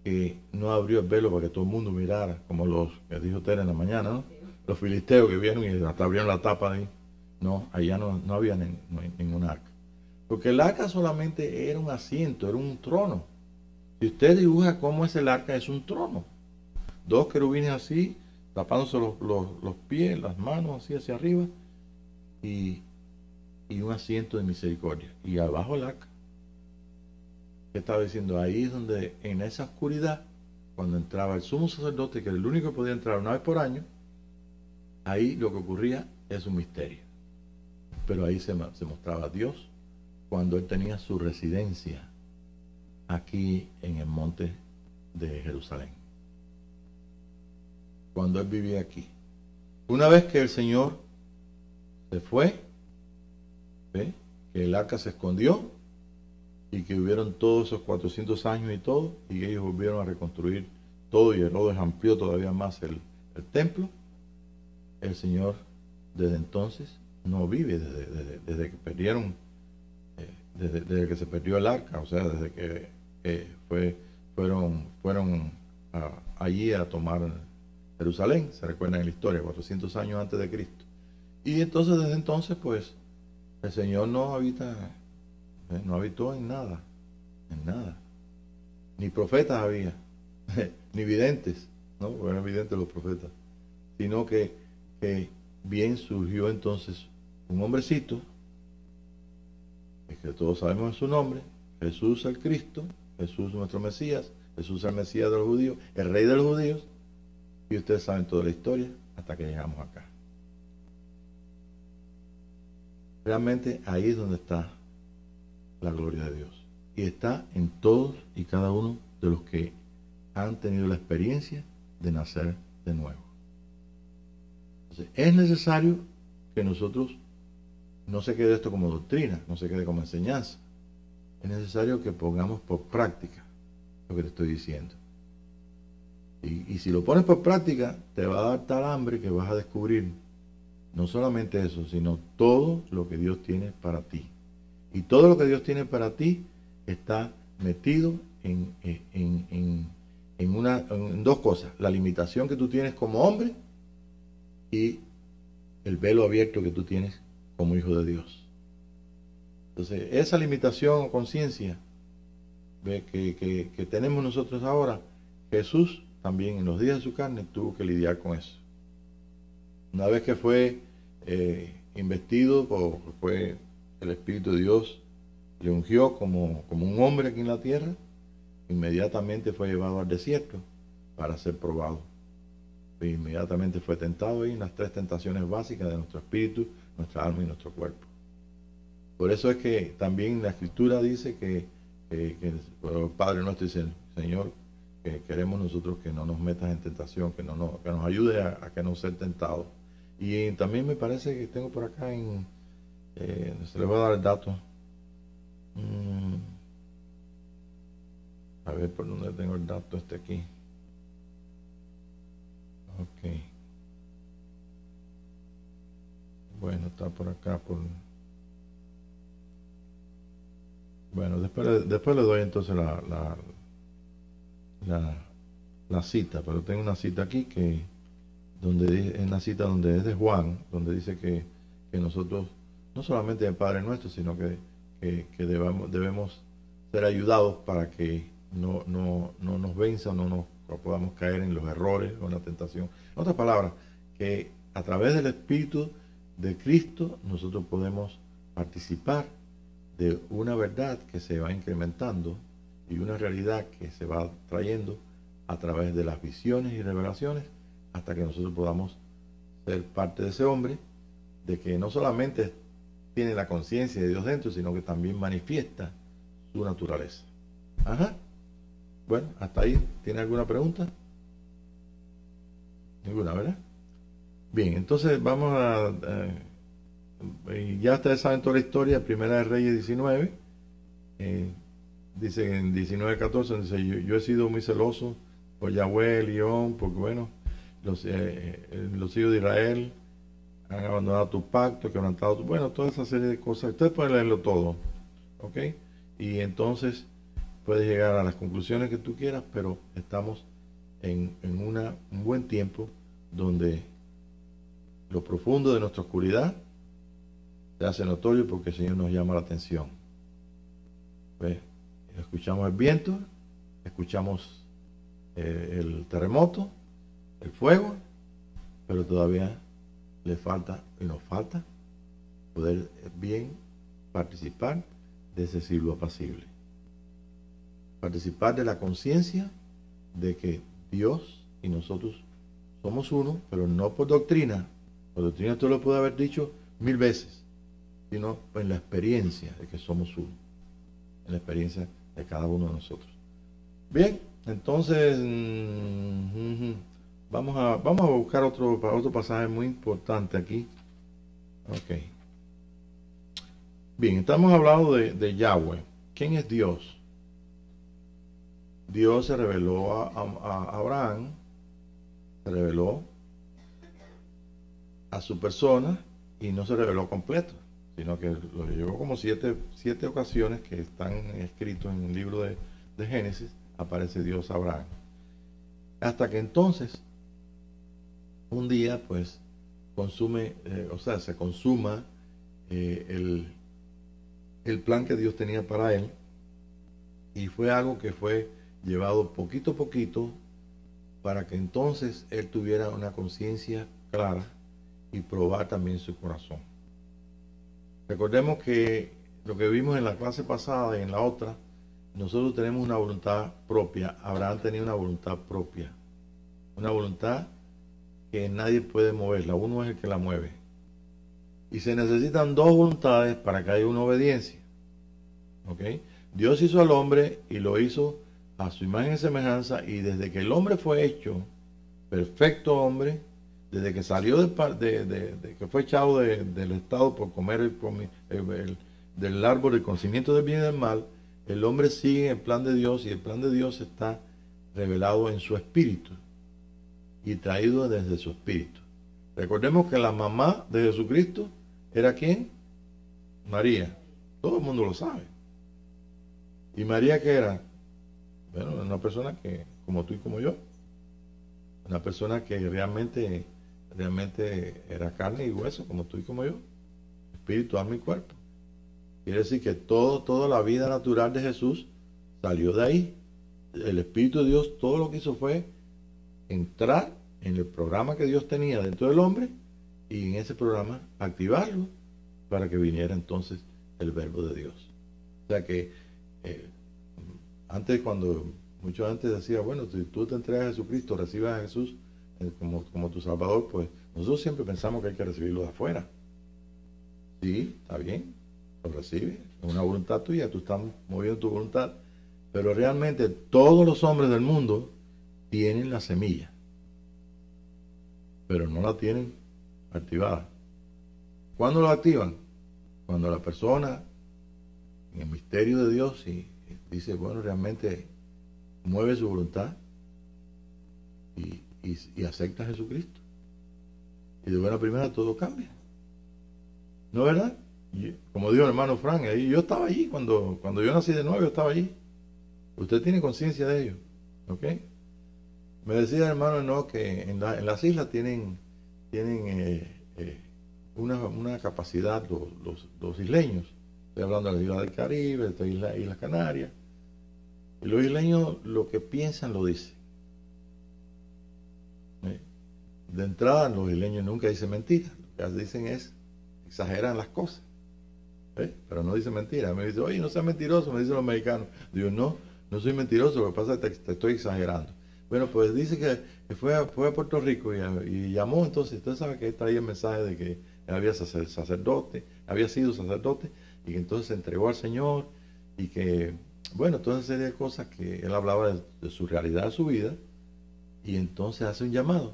que no abrió el velo para que todo el mundo mirara, como los que dijo Tere en la mañana, ¿no? Los filisteos que vieron y hasta abrieron la tapa ahí. No, allá no había ningún arca. Porque el arca solamente era un asiento, era un trono. Si usted dibuja cómo es el arca, es un trono. Dos querubines así, tapándose los pies, las manos así hacia arriba, y un asiento de misericordia. Y abajo el arca. ¿Qué estaba diciendo? Ahí es donde, en esa oscuridad, cuando entraba el sumo sacerdote, que era el único que podía entrar una vez por año, ahí lo que ocurría es un misterio. Pero ahí se mostraba a Dios cuando Él tenía su residencia aquí en el monte de Jerusalén. Cuando Él vivía aquí. Una vez que el Señor se fue, ¿ve? Que el arca se escondió y que hubieron todos esos 400 años y todo, y que ellos volvieron a reconstruir todo, y Herodes amplió todavía más el templo. El Señor desde entonces no vive, desde que perdieron, desde que se perdió el arca, o sea, desde que fueron allí a tomar Jerusalén, se recuerdan en la historia, 400 años antes de Cristo. Y entonces desde entonces pues el Señor no habitó en nada, ni profetas había, ni videntes, no, porque eran videntes los profetas, sino que bien surgió entonces un hombrecito, que todos sabemos su nombre, Jesús el Cristo, Jesús nuestro Mesías, Jesús el Mesías de los judíos, el Rey de los judíos, y ustedes saben toda la historia hasta que llegamos acá. Realmente ahí es donde está la gloria de Dios, y está en todos y cada uno de los que han tenido la experiencia de nacer de nuevo. Entonces, es necesario que nosotros no se quede esto como doctrina, no se quede como enseñanza. Es necesario que pongamos por práctica lo que te estoy diciendo. Y si lo pones por práctica, te va a dar tal hambre que vas a descubrir no solamente eso, sino todo lo que Dios tiene para ti. Y todo lo que Dios tiene para ti está metido en dos cosas: la limitación que tú tienes como hombre y el velo abierto que tú tienes como hijo de Dios. Entonces, esa limitación o conciencia que tenemos nosotros ahora, Jesús también en los días de su carne tuvo que lidiar con eso. Una vez que fue investido, fue el Espíritu de Dios, le ungió como un hombre aquí en la tierra, inmediatamente fue llevado al desierto para ser probado. E inmediatamente fue tentado ahí en las tres tentaciones básicas de nuestro espíritu, nuestra alma y nuestro cuerpo. Por eso es que también la Escritura dice que el Padre nuestro dice: Señor, que queremos nosotros que no nos metas en tentación, que nos ayude a que no ser tentados. Y también me parece que tengo por acá se le va a dar el dato. A ver por dónde tengo el dato aquí. Ok. Bueno, está por acá. Bueno, después le doy entonces la cita, pero tengo una cita aquí es una cita donde es de Juan, donde dice que nosotros, no solamente en Padre Nuestro, sino que debemos ser ayudados para que no nos venza, no podamos caer en los errores o en la tentación. En otras palabras, que a través del Espíritu de Cristo nosotros podemos participar de una verdad que se va incrementando y una realidad que se va trayendo a través de las visiones y revelaciones, hasta que nosotros podamos ser parte de ese hombre, de que no solamente tiene la conciencia de Dios dentro, sino que también manifiesta su naturaleza. Ajá. Bueno, hasta ahí. ¿Tiene alguna pregunta? Ninguna, ¿verdad? Bien, entonces vamos a... ya ustedes saben toda la historia, Primera de Reyes 19. Dice en 19:14, dice, yo he sido muy celoso por Yahweh, León, porque bueno, los hijos de Israel han abandonado tu pacto, quebrantado tu... Bueno, toda esa serie de cosas. Ustedes pueden leerlo todo, ¿ok? Y entonces puedes llegar a las conclusiones que tú quieras, pero estamos en un buen tiempo donde lo profundo de nuestra oscuridad se hace notorio porque el Señor nos llama la atención. ¿Ves? Escuchamos el viento, escuchamos el terremoto, el fuego, pero todavía le falta y nos falta poder bien participar de ese silbo apacible. Participar de la conciencia de que Dios y nosotros somos uno, pero no por doctrina. Por doctrina esto lo puede haber dicho 1000 veces, sino en la experiencia de que somos uno, en la experiencia de cada uno de nosotros. Bien, entonces vamos a buscar otro pasaje muy importante aquí. Ok. Bien, estamos hablando de Yahweh. ¿Quién es Dios? Dios se reveló a Abraham, se reveló a su persona y no se reveló completo, sino que lo llevó como siete ocasiones que están escritos en el libro de Génesis, aparece Dios a Abraham. Hasta que entonces, un día, pues, se consuma el plan que Dios tenía para él, y fue algo que fue llevado poquito a poquito para que entonces él tuviera una conciencia clara y probar también su corazón. Recordemos que lo que vimos en la clase pasada y en la otra, nosotros tenemos una voluntad propia. Abraham tenía una voluntad propia, una voluntad que nadie puede moverla, uno es el que la mueve. Y se necesitan dos voluntades para que haya una obediencia. ¿Ok? Dios hizo al hombre y lo hizo a su imagen y semejanza, y desde que el hombre fue hecho perfecto hombre, desde que salió de que fue echado del estado por comer del árbol del conocimiento del bien y del mal, el hombre sigue el plan de Dios, y el plan de Dios está revelado en su espíritu y traído desde su espíritu. Recordemos que la mamá de Jesucristo era ¿quién? María. Todo el mundo lo sabe. ¿Y María qué era? Bueno, una persona que, como tú y como yo, una persona que realmente era carne y hueso, como tú y como yo, espíritu, alma y cuerpo. Quiere decir que toda la vida natural de Jesús salió de ahí. El Espíritu de Dios todo lo que hizo fue entrar en el programa que Dios tenía dentro del hombre, y en ese programa activarlo para que viniera entonces el verbo de Dios. O sea que mucho antes decía, bueno, si tú te entregas a Jesucristo, recibes a Jesús como tu Salvador, pues nosotros siempre pensamos que hay que recibirlo de afuera. Sí, está bien, lo recibes, es una voluntad tuya, tú estás moviendo tu voluntad, pero realmente todos los hombres del mundo tienen la semilla, pero no la tienen activada. ¿Cuándo lo activan? Cuando la persona, en el misterio de Dios, y dice, bueno, realmente mueve su voluntad y acepta a Jesucristo. Y de buena primera todo cambia. ¿No es verdad? Como dijo el hermano Frank, ahí yo estaba allí, cuando yo nací de nuevo, yo estaba allí. Usted tiene conciencia de ello, ¿ok? Me decía el hermano no que en las islas tienen una capacidad los isleños. Estoy hablando de las islas del Caribe, de las Islas Canarias. Y los isleños lo que piensan lo dicen. De entrada, los isleños nunca dicen mentiras. Lo que dicen es, exageran las cosas. Pero no dicen mentiras. Me dice, oye, no seas mentiroso, me dicen los mexicanos. Digo, no soy mentiroso, lo que pasa es que te estoy exagerando. Bueno, pues dice que fue a Puerto Rico y llamó entonces. Usted sabe que él traía el mensaje de que él había había sido sacerdote y que entonces se entregó al Señor y que, bueno, toda esa serie de cosas que él hablaba de su realidad, de su vida, y entonces hace un llamado.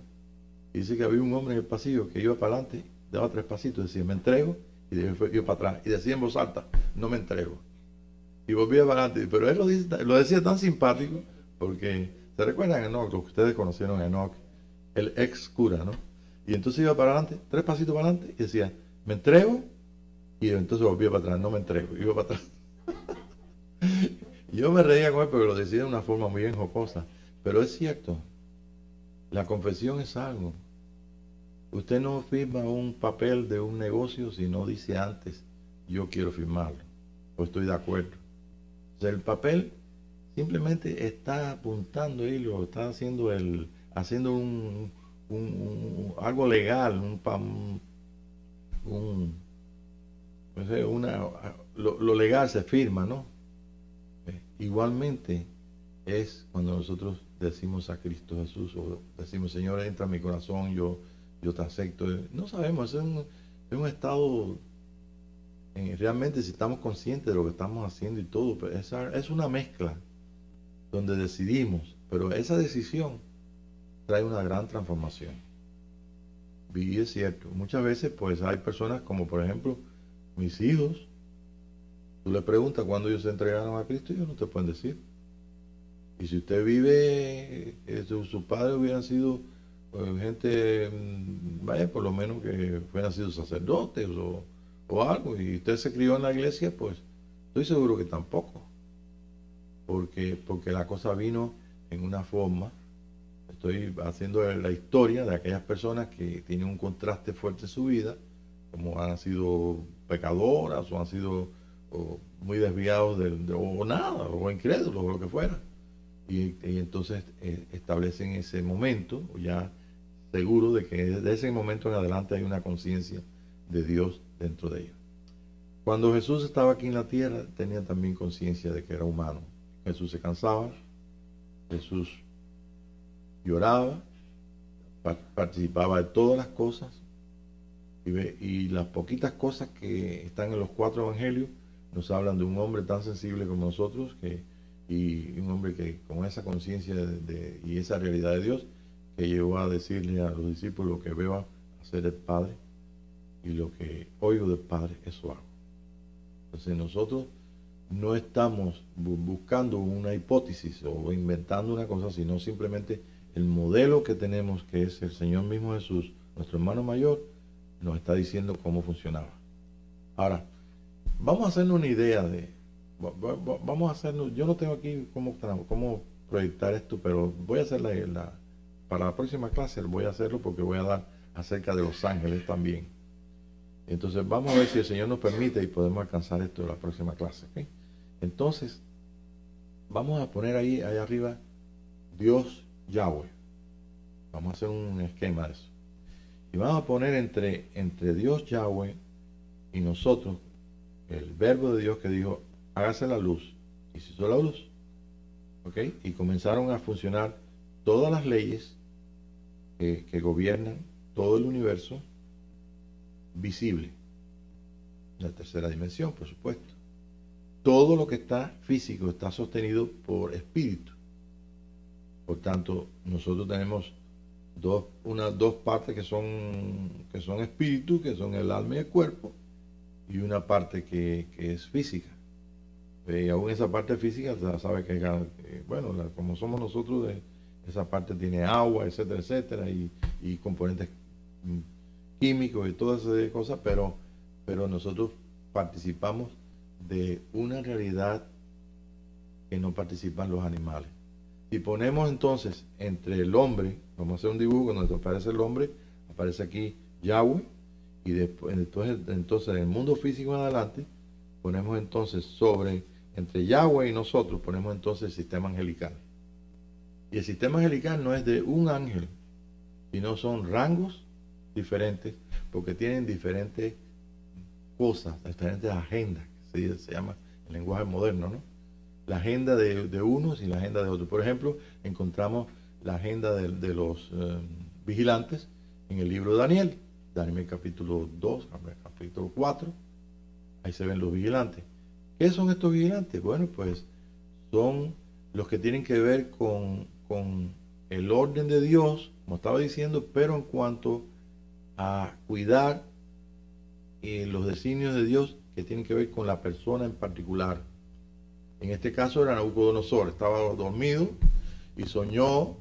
Y dice que había un hombre en el pasillo que iba para adelante, daba 3 pasitos, decía, me entrego, y después iba para atrás, y decía en voz alta, no me entrego. Y volvía para adelante, pero él lo decía tan simpático, porque se recuerdan a Enoch, lo que ustedes conocieron a Enoch, el ex cura, ¿no? Y entonces iba para adelante, 3 pasitos para adelante, y decía, me entrego, y entonces volvía para atrás, no me entrego, iba para atrás. Y yo me reía con él porque lo decía de una forma muy enjocosa, pero es cierto, la confesión es algo. Usted no firma un papel de un negocio si no dice antes, yo quiero firmarlo, o estoy de acuerdo. O sea, el papel simplemente está apuntando y lo está haciendo haciendo algo legal, no sé, lo legal se firma, ¿no? Igualmente es cuando nosotros decimos a Cristo Jesús o decimos, Señor, entra en mi corazón, yo te acepto. No sabemos, es un estado, realmente si estamos conscientes de lo que estamos haciendo y todo, pero es una mezcla donde decidimos, pero esa decisión trae una gran transformación. Y es cierto, muchas veces pues hay personas como por ejemplo mis hijos, tú les preguntas cuándo ellos se entregaron a Cristo y ellos no te pueden decir. Y si usted vive, sus padres hubieran sido gente, vaya, por lo menos que hubieran sido sacerdotes o algo, y usted se crió en la iglesia, pues estoy seguro que tampoco. Porque la cosa vino en una forma, estoy haciendo la historia de aquellas personas que tienen un contraste fuerte en su vida, como han sido pecadoras o han sido muy desviados o nada, o incrédulos, o lo que fuera. Y entonces establecen ese momento, ya seguro de que de ese momento en adelante hay una conciencia de Dios dentro de ellos. Cuando Jesús estaba aquí en la tierra, tenía también conciencia de que era humano. Jesús se cansaba, Jesús lloraba, participaba de todas las cosas, y las poquitas cosas que están en los 4 evangelios nos hablan de un hombre tan sensible como nosotros, y un hombre que con esa conciencia y esa realidad de Dios, que llegó a decirle a los discípulos, lo que veo hacer el Padre y lo que oigo del Padre, eso hago. Entonces nosotros no estamos buscando una hipótesis o inventando una cosa, sino simplemente el modelo que tenemos, que es el Señor mismo Jesús, nuestro hermano mayor, nos está diciendo cómo funcionaba. Ahora, vamos a hacernos una idea vamos a hacernos, yo no tengo aquí cómo proyectar esto, pero voy a hacer para la próxima clase voy a hacerlo porque voy a dar acerca de los ángeles también. Entonces vamos a ver si el Señor nos permite y podemos alcanzar esto en la próxima clase. ¿Okay? Entonces, vamos a poner ahí arriba Dios Yahweh. Vamos a hacer un esquema de eso. Y vamos a poner entre Dios Yahweh y nosotros el verbo de Dios que dijo, hágase la luz. Y se hizo la luz. ¿Ok? Y comenzaron a funcionar todas las leyes que gobiernan todo el universo visible. La tercera dimensión, por supuesto. Todo lo que está físico está sostenido por espíritu. Por tanto, nosotros tenemos dos partes que son espíritu, que son el alma y el cuerpo, y una parte que es física. Y aún esa parte física, sabe que, bueno, como somos nosotros, esa parte tiene agua, etcétera, etcétera, y componentes químicos y todas esas cosas, pero nosotros participamos de una realidad que no participan los animales. Si ponemos entonces entre el hombre, vamos a hacer un dibujo donde aparece el hombre, aparece aquí Yahweh, y después entonces en el mundo físico en adelante, ponemos entonces entre Yahweh y nosotros, ponemos entonces el sistema angelical. Y el sistema angelical no es de un ángel, sino son rangos diferentes, porque tienen diferentes cosas, diferentes agendas, se llama el lenguaje moderno, ¿no? La agenda de unos y la agenda de otros. Por ejemplo, encontramos la agenda de los vigilantes en el libro de Daniel. Daniel capítulo 2, capítulo 4, ahí se ven los vigilantes. ¿Qué son estos vigilantes? Bueno, pues son los que tienen que ver con el orden de Dios, como estaba diciendo, pero en cuanto a cuidar los designios de Dios que tienen que ver con la persona en particular. En este caso era Nabucodonosor, estaba dormido y soñó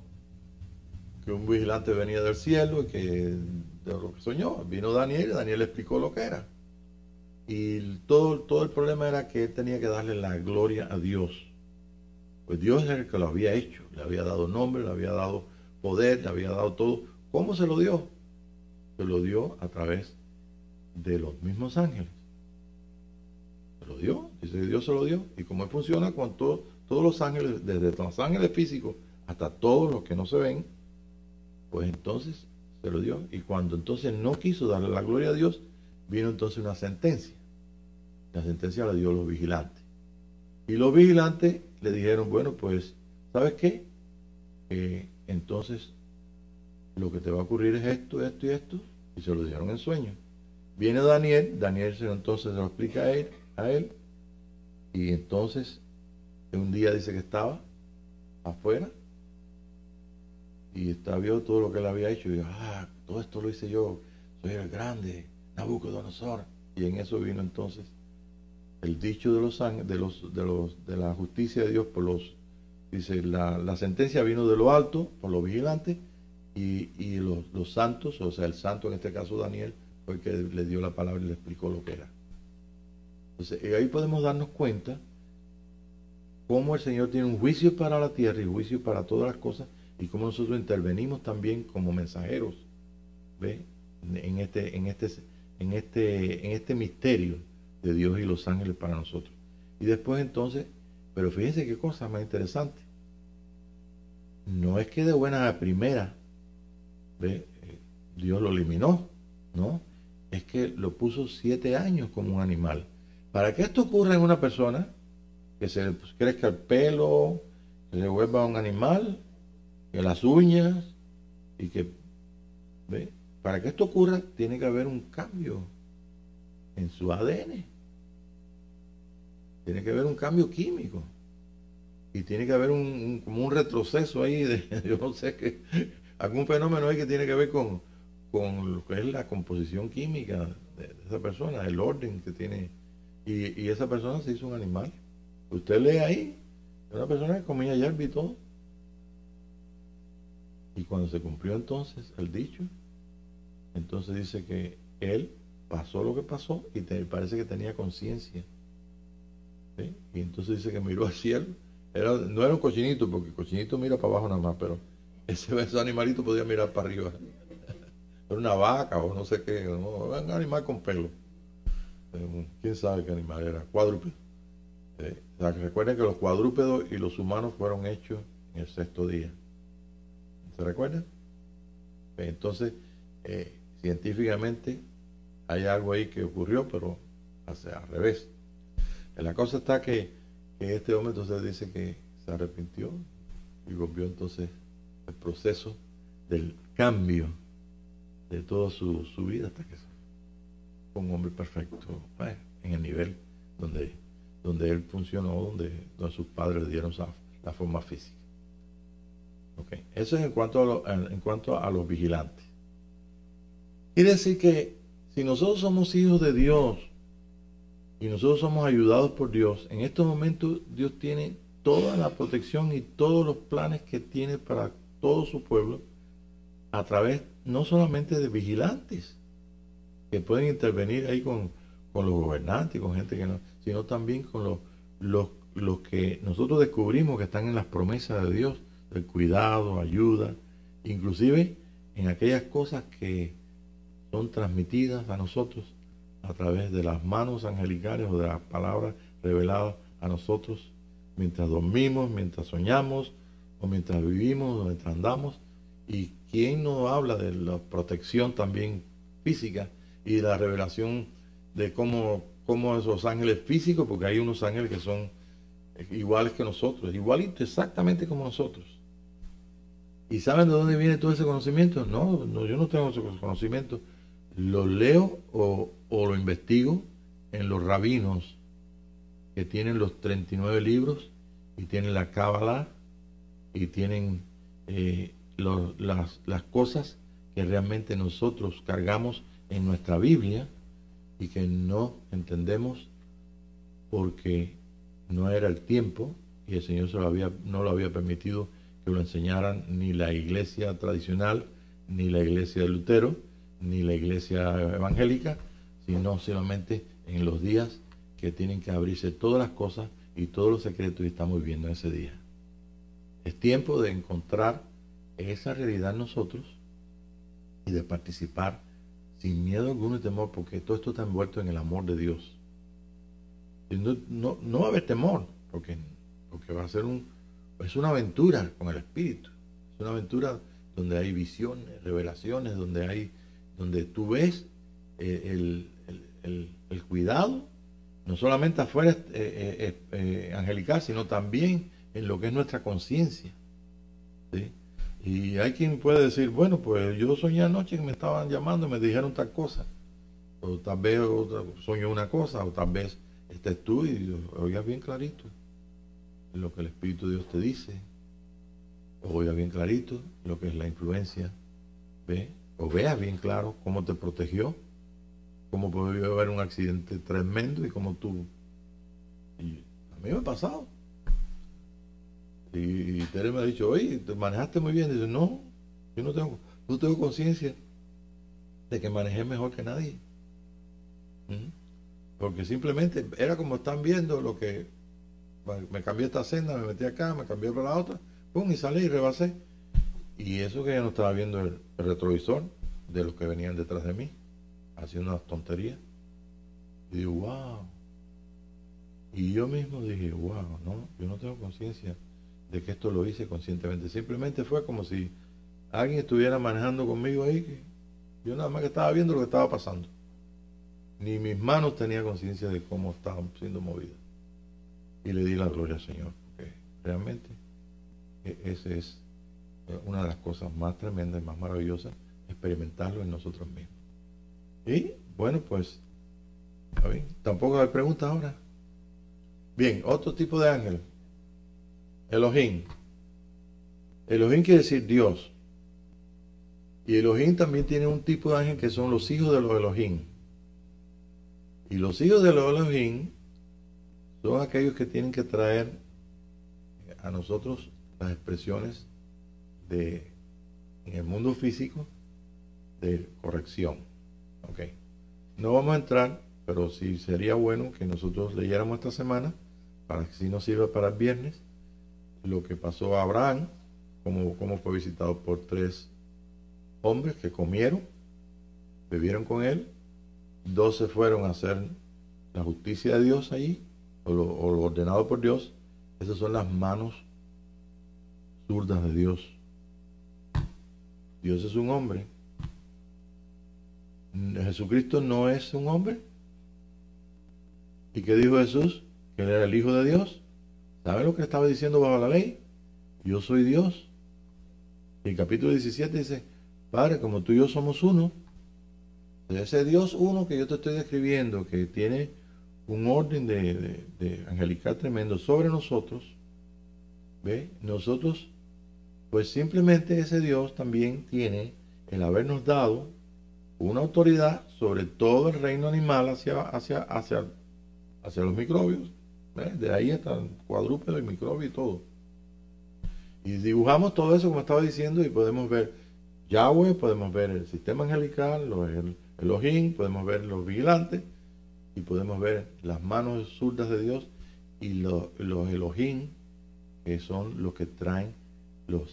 que un vigilante venía del cielo y que de lo que soñó, vino Daniel y Daniel le explicó lo que era. Y todo el problema era que él tenía que darle la gloria a Dios. Pues Dios era el que lo había hecho, le había dado nombre, le había dado poder, le había dado todo. ¿Cómo se lo dio? Se lo dio a través de los mismos ángeles. Se lo dio, dice que Dios se lo dio. Y cómo funciona con todos los ángeles, desde los ángeles físicos hasta todos los que no se ven, pues entonces se lo dio. Y cuando entonces no quiso darle la gloria a Dios, vino entonces una sentencia. La sentencia la dio los vigilantes. Y los vigilantes le dijeron, bueno, pues, ¿sabes qué? Entonces, lo que te va a ocurrir es esto, esto y esto. Y se lo dijeron en sueño. Viene Daniel entonces se lo explica a él. Y entonces, un día dice que estaba afuera. Y vio todo lo que él había hecho. Y dijo, todo esto lo hice yo. Soy el grande Nabucodonosor. Y en eso vino entonces el dicho de los ángeles, de la justicia de Dios dice, la sentencia vino de lo alto por los vigilantes y los santos, o sea, el santo en este caso Daniel, fue el que le dio la palabra y le explicó lo que era. Entonces, ahí podemos darnos cuenta cómo el Señor tiene un juicio para la tierra y un juicio para todas las cosas y cómo nosotros intervenimos también como mensajeros, ¿ve? En este misterio de Dios y los ángeles para nosotros. Y después entonces, pero fíjense qué cosa más interesante. No es que de buena a primera, ¿ve? Dios lo eliminó, ¿no? Es que lo puso 7 años como un animal. Para que esto ocurra en una persona, que se le crezca el pelo, que se vuelva un animal, que las uñas, y que, ¿ve? Para que esto ocurra, tiene que haber un cambio en su ADN. Tiene que haber un cambio químico. Y tiene que haber como un retroceso ahí de, yo no sé qué, algún fenómeno ahí que tiene que ver con lo que es la composición química de esa persona, el orden que tiene. Y esa persona se hizo un animal. Usted lee ahí, una persona que comía hierba y todo. Y cuando se cumplió entonces el dicho, entonces dice que él pasó lo que pasó y parece que tenía conciencia. ¿Sí? Y entonces dice que miró al cielo. No era un cochinito, porque el cochinito mira para abajo nada más, pero ese animalito podía mirar para arriba. Era una vaca o no sé qué, ¿no? Un animal con pelo. ¿Quién sabe qué animal era? Cuadrúpedo. O sea, que recuerden que los cuadrúpedos y los humanos fueron hechos en el 6º día. ¿Se recuerdan? Entonces, científicamente hay algo ahí que ocurrió, pero al revés. La cosa está que este hombre entonces dice que se arrepintió y volvió entonces el proceso del cambio de toda su vida hasta que fue un hombre perfecto, en el nivel donde él funcionó, donde sus padres le dieron la forma física. Okay. Eso es en cuanto a los vigilantes. Quiere decir que si nosotros somos hijos de Dios y nosotros somos ayudados por Dios, en estos momentos Dios tiene toda la protección y todos los planes que tiene para todo su pueblo a través no solamente de vigilantes que pueden intervenir ahí con los gobernantes, con gente que no, sino también con los que nosotros descubrimos que están en las promesas de Dios, del cuidado, ayuda, inclusive en aquellas cosas que son transmitidas a nosotros a través de las manos angelicales o de las palabras reveladas a nosotros mientras dormimos, mientras soñamos o mientras vivimos o mientras andamos. Y quién nos habla de la protección también física y de la revelación de cómo esos ángeles físicos, porque hay unos ángeles que son iguales que nosotros, igualitos exactamente como nosotros, ¿Y saben de dónde viene todo ese conocimiento? No, no, yo no tengo ese conocimiento. Lo leo o lo investigo en los rabinos que tienen los 39 libros y tienen la Cábala y tienen las cosas que realmente nosotros cargamos en nuestra Biblia y que no entendemos porque no era el tiempo y el Señor no lo había permitido que lo enseñaran ni la iglesia tradicional, ni la iglesia de Lutero, ni la iglesia evangélica, sino solamente en los días que tienen que abrirse todas las cosas y todos los secretos que estamos viviendo en ese día. Es tiempo de encontrar esa realidad en nosotros y de participar sin miedo alguno y temor, porque todo esto está envuelto en el amor de Dios. No va a haber temor, porque va a ser es una aventura con el Espíritu. Es una aventura donde hay visiones, revelaciones, donde tú ves el cuidado, no solamente afuera angelical, sino también en lo que es nuestra conciencia, ¿sí? Y hay quien puede decir, bueno, pues yo soñé anoche que me estaban llamando y me dijeron tal cosa, o tal vez soñó una cosa, o tal vez estés tú y oigas bien clarito lo que el Espíritu de Dios te dice, o oigas bien clarito lo que es la influencia, o veas bien claro cómo te protegió, cómo podría haber un accidente tremendo y cómo tú... Y a mí me ha pasado. Y Tere me ha dicho, oye, te manejaste muy bien. Dice, no, yo no tengo conciencia de que manejé mejor que nadie. Porque simplemente era como están viendo lo que... Me cambié esta senda, me metí acá, me cambié para la otra, pum, y salí y rebasé. Y eso que yo no estaba viendo el retrovisor de los que venían detrás de mí, haciendo unas tonterías. Y digo, wow. Y yo mismo dije, wow, no, yo no tengo conciencia de que esto lo hice conscientemente. Simplemente fue como si alguien estuviera manejando conmigo ahí, que yo nada más que estaba viendo lo que estaba pasando. Ni mis manos tenían conciencia de cómo estaban siendo movidas. Y le di la gloria al Señor, porque realmente esa es una de las cosas más tremendas y más maravillosas, experimentarlo en nosotros mismos. Y bueno, pues, tampoco hay preguntas ahora. Bien, otro tipo de ángel, Elohim. Elohim quiere decir Dios. Y Elohim también tiene un tipo de ángel que son los hijos de los Elohim. Y los hijos de los Elohim son aquellos que tienen que traer a nosotros las expresiones en el mundo físico de corrección. Ok. No vamos a entrar, pero sí sería bueno que nosotros leyéramos esta semana, para que sí nos sirva para el viernes, lo que pasó a Abraham, cómo fue visitado por 3 hombres que comieron, bebieron con él, 2 se fueron a hacer la justicia de Dios allí, o lo ordenado por Dios. Esas son las manos zurdas de Dios. Dios es un hombre. Jesucristo no es un hombre. ¿Y qué dijo Jesús? Que él era el Hijo de Dios. ¿Sabe lo que estaba diciendo bajo la ley? Yo soy Dios. Y el capítulo 17 dice, Padre, como tú y yo somos uno, ese Dios uno que yo te estoy describiendo, que tiene un orden de angelical tremendo sobre nosotros, ¿ve? Nosotros, pues simplemente ese Dios también tiene el habernos dado una autoridad sobre todo el reino animal hacia los microbios, ¿ve? De ahí hasta el cuadrúpedo y microbio y todo. Y dibujamos todo eso como estaba diciendo y podemos ver Yahweh, podemos ver el sistema angelical, los Elohim, podemos ver los vigilantes y podemos ver las manos zurdas de Dios y los Elohim, que son los que traen lo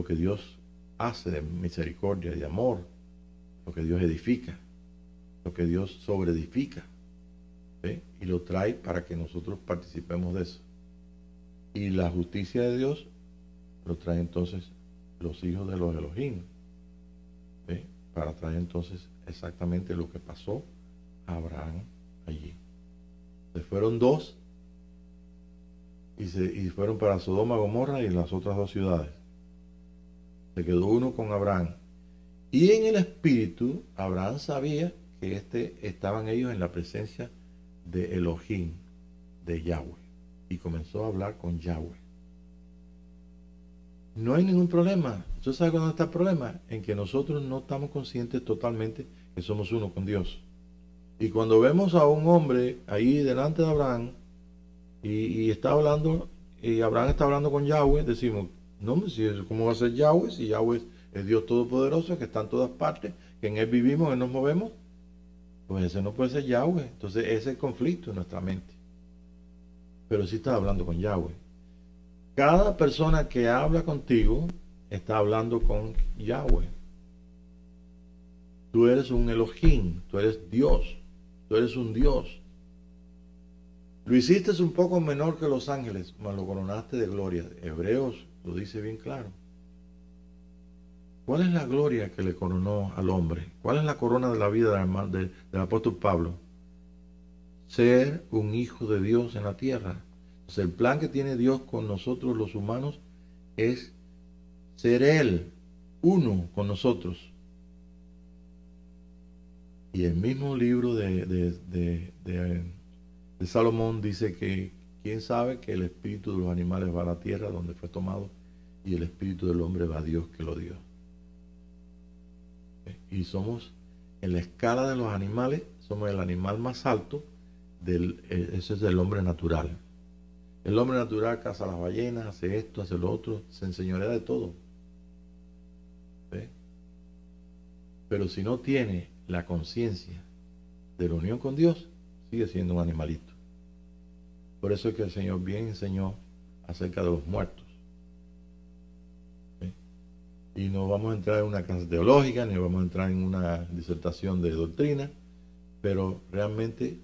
que Dios hace de misericordia y de amor, lo que Dios edifica, lo que Dios sobreedifica, ¿sí? Y lo trae para que nosotros participemos de eso. Y la justicia de Dios lo trae entonces los hijos de los Elohim, ¿sí? Para traer entonces exactamente lo que pasó a Abraham allí. Se fueron 2 y fueron para Sodoma, Gomorra y las otras dos ciudades. Se quedó uno con Abraham. Y en el espíritu, Abraham sabía que estaban ellos en la presencia de Elohim, de Yahweh. Y comenzó a hablar con Yahweh. No hay ningún problema. ¿Usted sabe cuándo está el problema? En que nosotros no estamos conscientes totalmente que somos uno con Dios. Y cuando vemos a un hombre ahí delante de Abraham y está hablando, y Abraham está hablando con Yahweh, decimos, no, ¿cómo va a ser Yahweh? Si Yahweh es Dios Todopoderoso, que está en todas partes, que en Él vivimos, en Él nos movemos, pues ese no puede ser Yahweh. Entonces ese es el conflicto en nuestra mente. Pero sí está hablando con Yahweh. Cada persona que habla contigo está hablando con Yahweh. Tú eres un Elohim, tú eres Dios, tú eres un Dios. Lo hiciste un poco menor que los ángeles, mas lo coronaste de gloria. Hebreos lo dice bien claro. ¿Cuál es la gloria que le coronó al hombre? ¿Cuál es la corona de la vida del apóstol Pablo? Ser un hijo de Dios en la tierra. Entonces, el plan que tiene Dios con nosotros los humanos es ser Él, uno con nosotros. Y el mismo libro de Salomón dice que quién sabe que el espíritu de los animales va a la tierra donde fue tomado y el espíritu del hombre va a Dios que lo dio. Y somos, en la escala de los animales, somos el animal más alto, ese es el hombre natural. El hombre natural caza las ballenas, hace esto, hace lo otro, se enseñorea de todo. ¿Sí? Pero si no tiene la conciencia de la unión con Dios, sigue siendo un animalito. Por eso es que el Señor bien enseñó acerca de los muertos. ¿Sí? Y no vamos a entrar en una clase teológica, ni vamos a entrar en una disertación de doctrina, pero realmente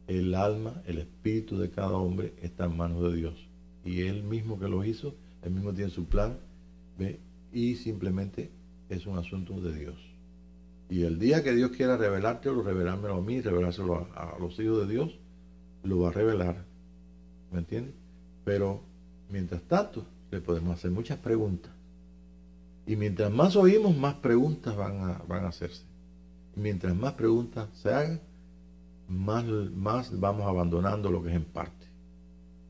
el alma, el espíritu de cada hombre está en manos de Dios. Y Él mismo que lo hizo, Él mismo tiene su plan, ¿ve? Y simplemente es un asunto de Dios. Y el día que Dios quiera revelártelo, revelármelo a mí, revelárselo a los hijos de Dios, lo va a revelar. ¿Me entiendes? Pero mientras tanto, le podemos hacer muchas preguntas. Y mientras más oímos, más preguntas van a hacerse. Y mientras más preguntas se hagan, más vamos abandonando lo que es en parte.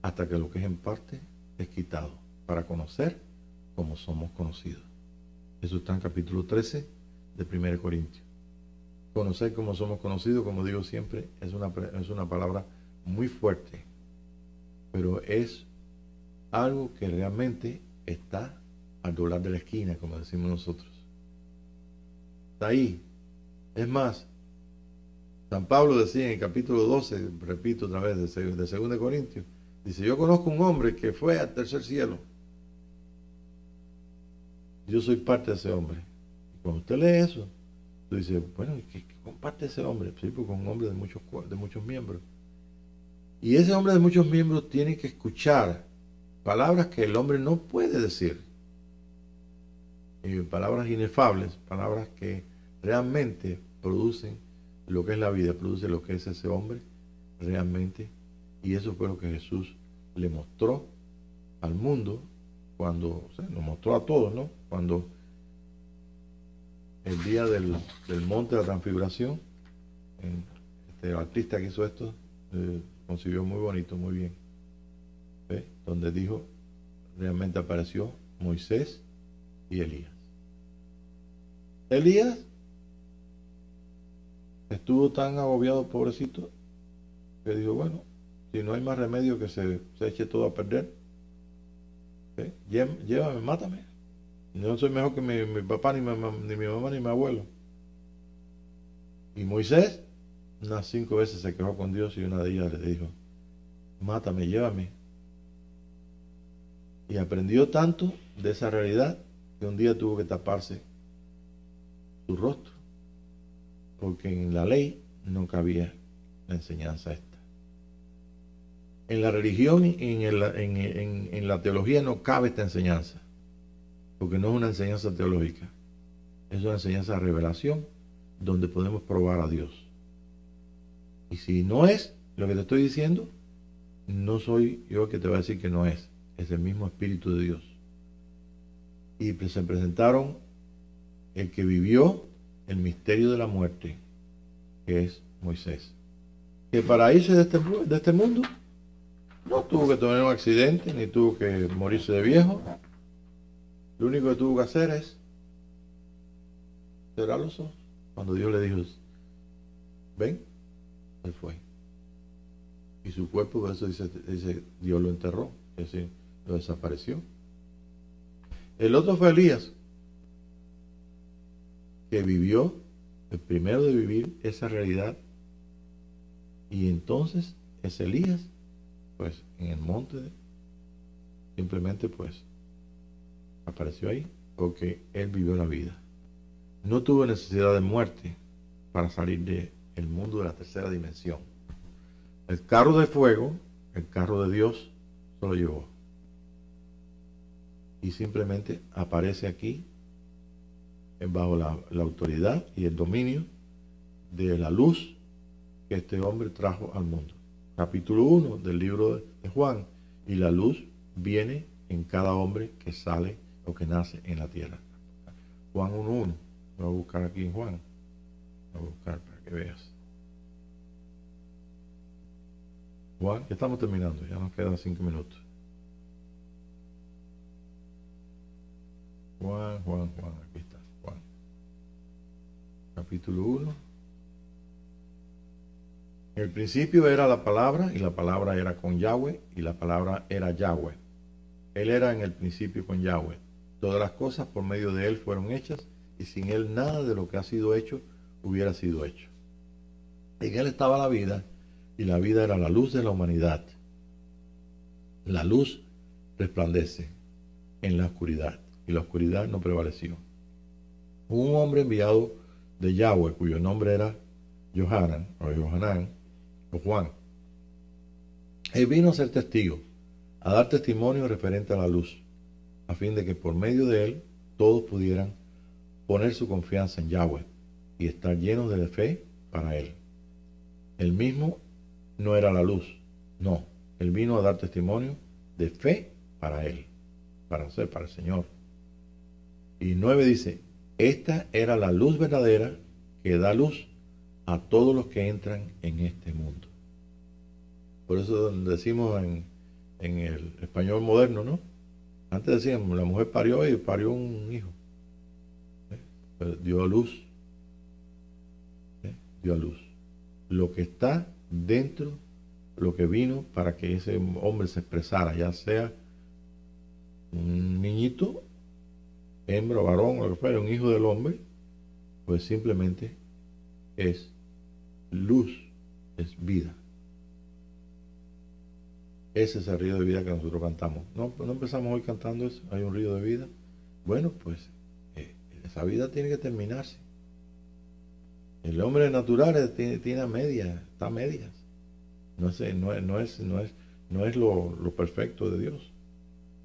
Hasta que lo que es en parte es quitado. Para conocer como somos conocidos. Eso está en capítulo 13 de 1 Corintios. Conocer como somos conocidos, como digo siempre, es una palabra muy fuerte, pero es algo que realmente está al doblar de la esquina, como decimos nosotros. Está ahí. Es más, San Pablo decía en el capítulo 12, repito otra vez, de 2 Corintios, dice, yo conozco un hombre que fue al tercer cielo. Yo soy parte de ese hombre. Cuando usted lee eso, tú dices, bueno, ¿qué comparte ese hombre? Sí, porque es un hombre de muchos miembros. Y ese hombre de muchos miembros tiene que escuchar palabras que el hombre no puede decir. Palabras inefables, palabras que realmente producen lo que es la vida, produce lo que es ese hombre realmente. Y eso fue lo que Jesús le mostró al mundo cuando, o sea, nos mostró a todos, ¿no? Cuando el día del monte de la transfiguración, el artista que hizo esto concibió muy bonito, muy bien, ¿ve? Donde dijo, realmente apareció Moisés y Elías. Elías estuvo tan agobiado, pobrecito, que dijo, bueno, si no hay más remedio que se eche todo a perder, ¿ve? Llévame, mátame. No soy mejor que mi papá, ni mi mamá, ni mi abuelo. Y Moisés, unas 5 veces se quejó con Dios y una de ellas le dijo, mátame, llévame. Y aprendió tanto de esa realidad que un día tuvo que taparse su rostro, porque en la ley no cabía la enseñanza esta. En la religión y en la teología no cabe esta enseñanza, porque no es una enseñanza teológica, es una enseñanza de revelación donde podemos probar a Dios. Y si no es lo que te estoy diciendo, no soy yo el que te va a decir que no es el mismo Espíritu de Dios. Y se presentaron el que vivió el misterio de la muerte, que es Moisés, que para irse de este mundo no tuvo que tener un accidente, ni tuvo que morirse de viejo. Lo único que tuvo que hacer es cerrar los ojos. Cuando Dios le dijo, ven, él fue. Y su cuerpo, por eso dice Dios lo enterró, es decir, lo desapareció. El otro fue Elías, que vivió, el primero de vivir esa realidad. Y entonces es Elías, pues en el monte, simplemente pues apareció ahí, porque él vivió la vida. No tuvo necesidad de muerte para salir del mundo de la tercera dimensión. El carro de fuego, el carro de Dios, se lo llevó. Y simplemente aparece aquí bajo la autoridad y el dominio de la luz que este hombre trajo al mundo. Capítulo 1 del libro de Juan. Y la luz viene en cada hombre que sale o que nace en la tierra. Juan 1:1. Voy a buscar aquí en Juan. Voy a buscar para que veas. Juan, ya estamos terminando, ya nos quedan 5 minutos. Juan, aquí está, Juan. Capítulo 1. En el principio era la palabra, y la palabra era con Yahweh, y la palabra era Yahweh. Él era en el principio con Yahweh. Todas las cosas por medio de él fueron hechas, y sin él nada de lo que ha sido hecho hubiera sido hecho. En él estaba la vida, y la vida era la luz de la humanidad. La luz resplandece en la oscuridad, y la oscuridad no prevaleció. Un hombre enviado de Yahweh, cuyo nombre era Johanán, o Juan. Él vino a ser testigo, a dar testimonio referente a la luz, a fin de que por medio de él todos pudieran poner su confianza en Yahweh y estar llenos de fe para él. Él mismo no era la luz, no, él vino a dar testimonio de fe para él, para el Señor. Y 9 dice, esta era la luz verdadera que da luz a todos los que entran en este mundo. Por eso decimos en el español moderno, ¿no? Antes decíamos, la mujer parió y parió un hijo. Pero dio a luz. Dio a luz. Lo que está dentro, lo que vino para que ese hombre se expresara, ya sea un niñito, hembra, varón, o lo que fuera, un hijo del hombre, pues simplemente es luz, es vida. Ese es el río de vida que nosotros cantamos. No empezamos hoy cantando eso, hay un río de vida. Bueno, pues esa vida tiene que terminarse. El hombre natural tiene a medias, está a medias. No es lo perfecto de Dios.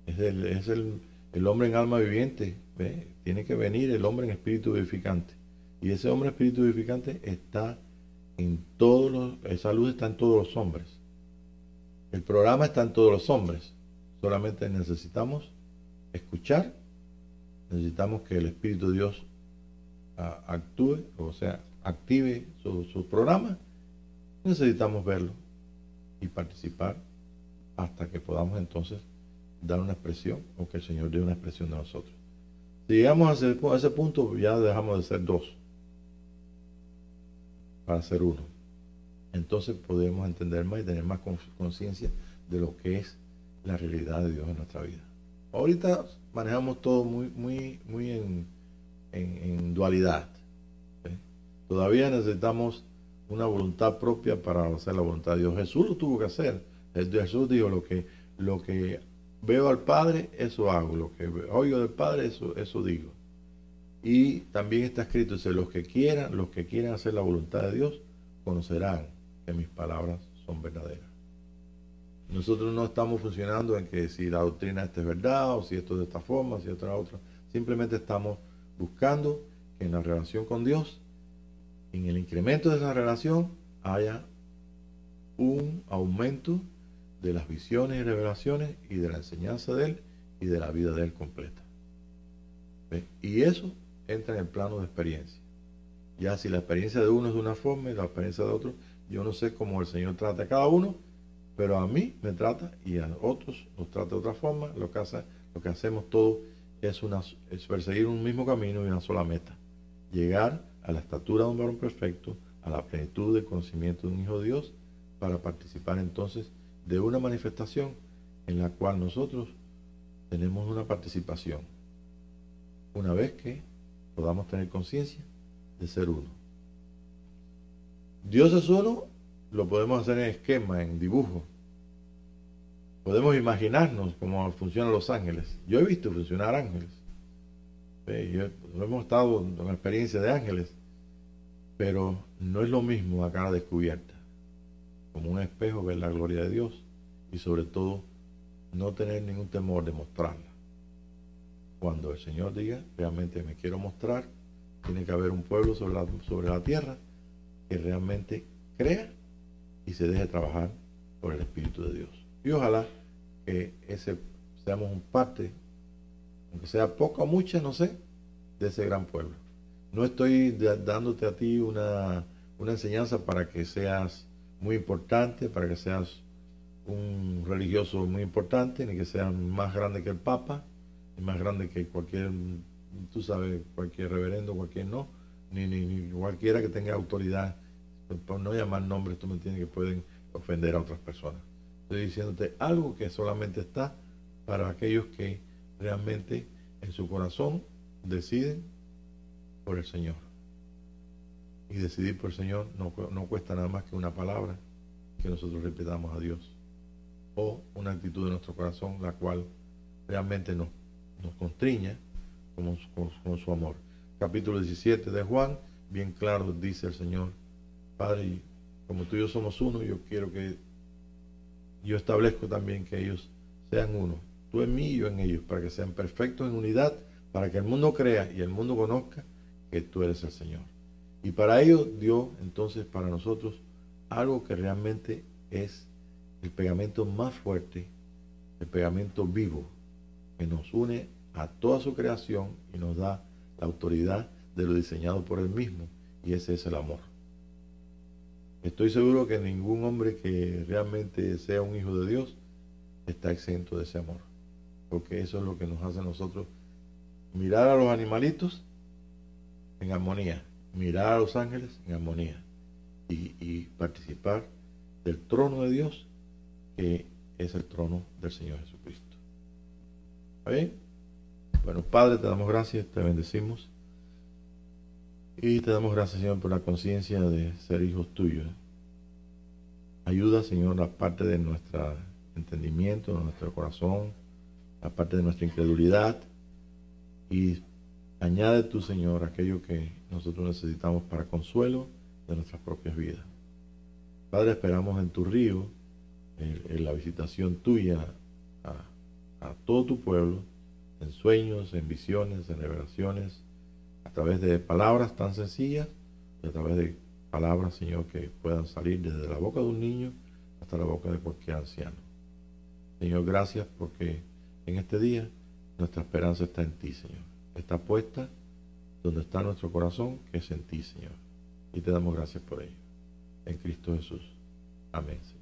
Es el hombre en alma viviente. ¿Ve? Tiene que venir el hombre en espíritu vivificante. Y ese hombre espíritu vivificante está en esa luz está en todos los hombres. El programa está en todos los hombres. Solamente necesitamos escuchar, necesitamos que el Espíritu de Dios actúe, o sea, active su programa. Necesitamos verlo y participar hasta que podamos entonces dar una expresión, o que el Señor dé una expresión de nosotros. Si llegamos a ese punto, ya dejamos de ser dos para ser uno. Entonces podemos entender más y tener más conciencia de lo que es la realidad de Dios en nuestra vida. Ahorita manejamos todo muy en dualidad. ¿Sí? Todavía necesitamos una voluntad propia para hacer la voluntad de Dios. Jesús lo tuvo que hacer. Jesús dijo, lo que veo al Padre, eso hago. Lo que oigo del Padre, eso digo. Y también está escrito, dice, los que quieran hacer la voluntad de Dios, conocerán que mis palabras son verdaderas. Nosotros no estamos funcionando en que si la doctrina esta es verdad, o si esto es de esta forma, si otra otra. Simplemente estamos buscando que en la relación con Dios, en el incremento de esa relación, haya un aumento de las visiones y revelaciones y de la enseñanza de Él y de la vida de Él completa. ¿Ve? Y eso entra en el plano de experiencia. Ya si la experiencia de uno es de una forma y la experiencia de otro, yo no sé cómo el Señor trata a cada uno, pero a mí me trata y a otros nos trata de otra forma. Lo que hacemos todos es perseguir un mismo camino y una sola meta: llegar a la estatura de un varón perfecto, a la plenitud del conocimiento de un hijo de Dios, para participar entonces de una manifestación en la cual nosotros tenemos una participación, una vez que podamos tener conciencia de ser uno. Dios es uno, lo podemos hacer en esquema, en dibujo. Podemos imaginarnos cómo funcionan los ángeles. Yo he visto funcionar ángeles. Hemos estado en la experiencia de ángeles, pero no es lo mismo a cara descubierta. Como un espejo ver la gloria de Dios y sobre todo no tener ningún temor de mostrarla. Cuando el Señor diga, realmente me quiero mostrar, tiene que haber un pueblo sobre la tierra que realmente crea y se deje trabajar por el Espíritu de Dios. Y ojalá que seamos un parte, aunque sea poca o mucha, no sé, de ese gran pueblo. No estoy dándote a ti una enseñanza para que seas muy importante, para que seas un religioso muy importante, ni que seas más grande que el Papa, ni más grande que cualquier, tú sabes, cualquier reverendo, cualquier no, ni cualquiera que tenga autoridad. Por no llamar nombres, tú me entiendes, que pueden ofender a otras personas. Estoy diciéndote algo que solamente está para aquellos que realmente en su corazón deciden por el Señor. Y decidir por el Señor no cuesta nada más que una palabra que nosotros repitamos a Dios, o una actitud de nuestro corazón, la cual realmente nos constriña con su amor. Capítulo 17 de Juan, bien claro dice el Señor: Padre, como tú y yo somos uno, yo establezco también que ellos sean uno, tú en mí y yo en ellos, para que sean perfectos en unidad, para que el mundo crea y el mundo conozca que tú eres el Señor. Y para ello dio entonces para nosotros algo que realmente es el pegamento más fuerte, el pegamento vivo, que nos une a toda su creación y nos da la autoridad de lo diseñado por Él mismo, y ese es el amor. Estoy seguro que ningún hombre que realmente sea un hijo de Dios está exento de ese amor, porque eso es lo que nos hace a nosotros mirar a los animalitos en armonía, mirar a los ángeles en armonía y participar del trono de Dios, que es el trono del Señor Jesucristo. ¿Está bien? Bueno, Padre, te damos gracias, te bendecimos y te damos gracias, Señor, por la conciencia de ser hijos tuyos. Ayuda, Señor, la parte de nuestro entendimiento, de nuestro corazón, la parte de nuestra incredulidad, y añade tú, Señor, aquello que nosotros necesitamos para consuelo de nuestras propias vidas. Padre, esperamos en tu río, en la visitación tuya a todo tu pueblo, en sueños, en visiones, en revelaciones, a través de palabras tan sencillas, y a través de palabras, Señor, que puedan salir desde la boca de un niño hasta la boca de cualquier anciano. Señor, gracias, porque en este día nuestra esperanza está en ti, Señor. Está puesta donde está nuestro corazón, que es en ti, Señor. Y te damos gracias por ello. En Cristo Jesús. Amén, Señor.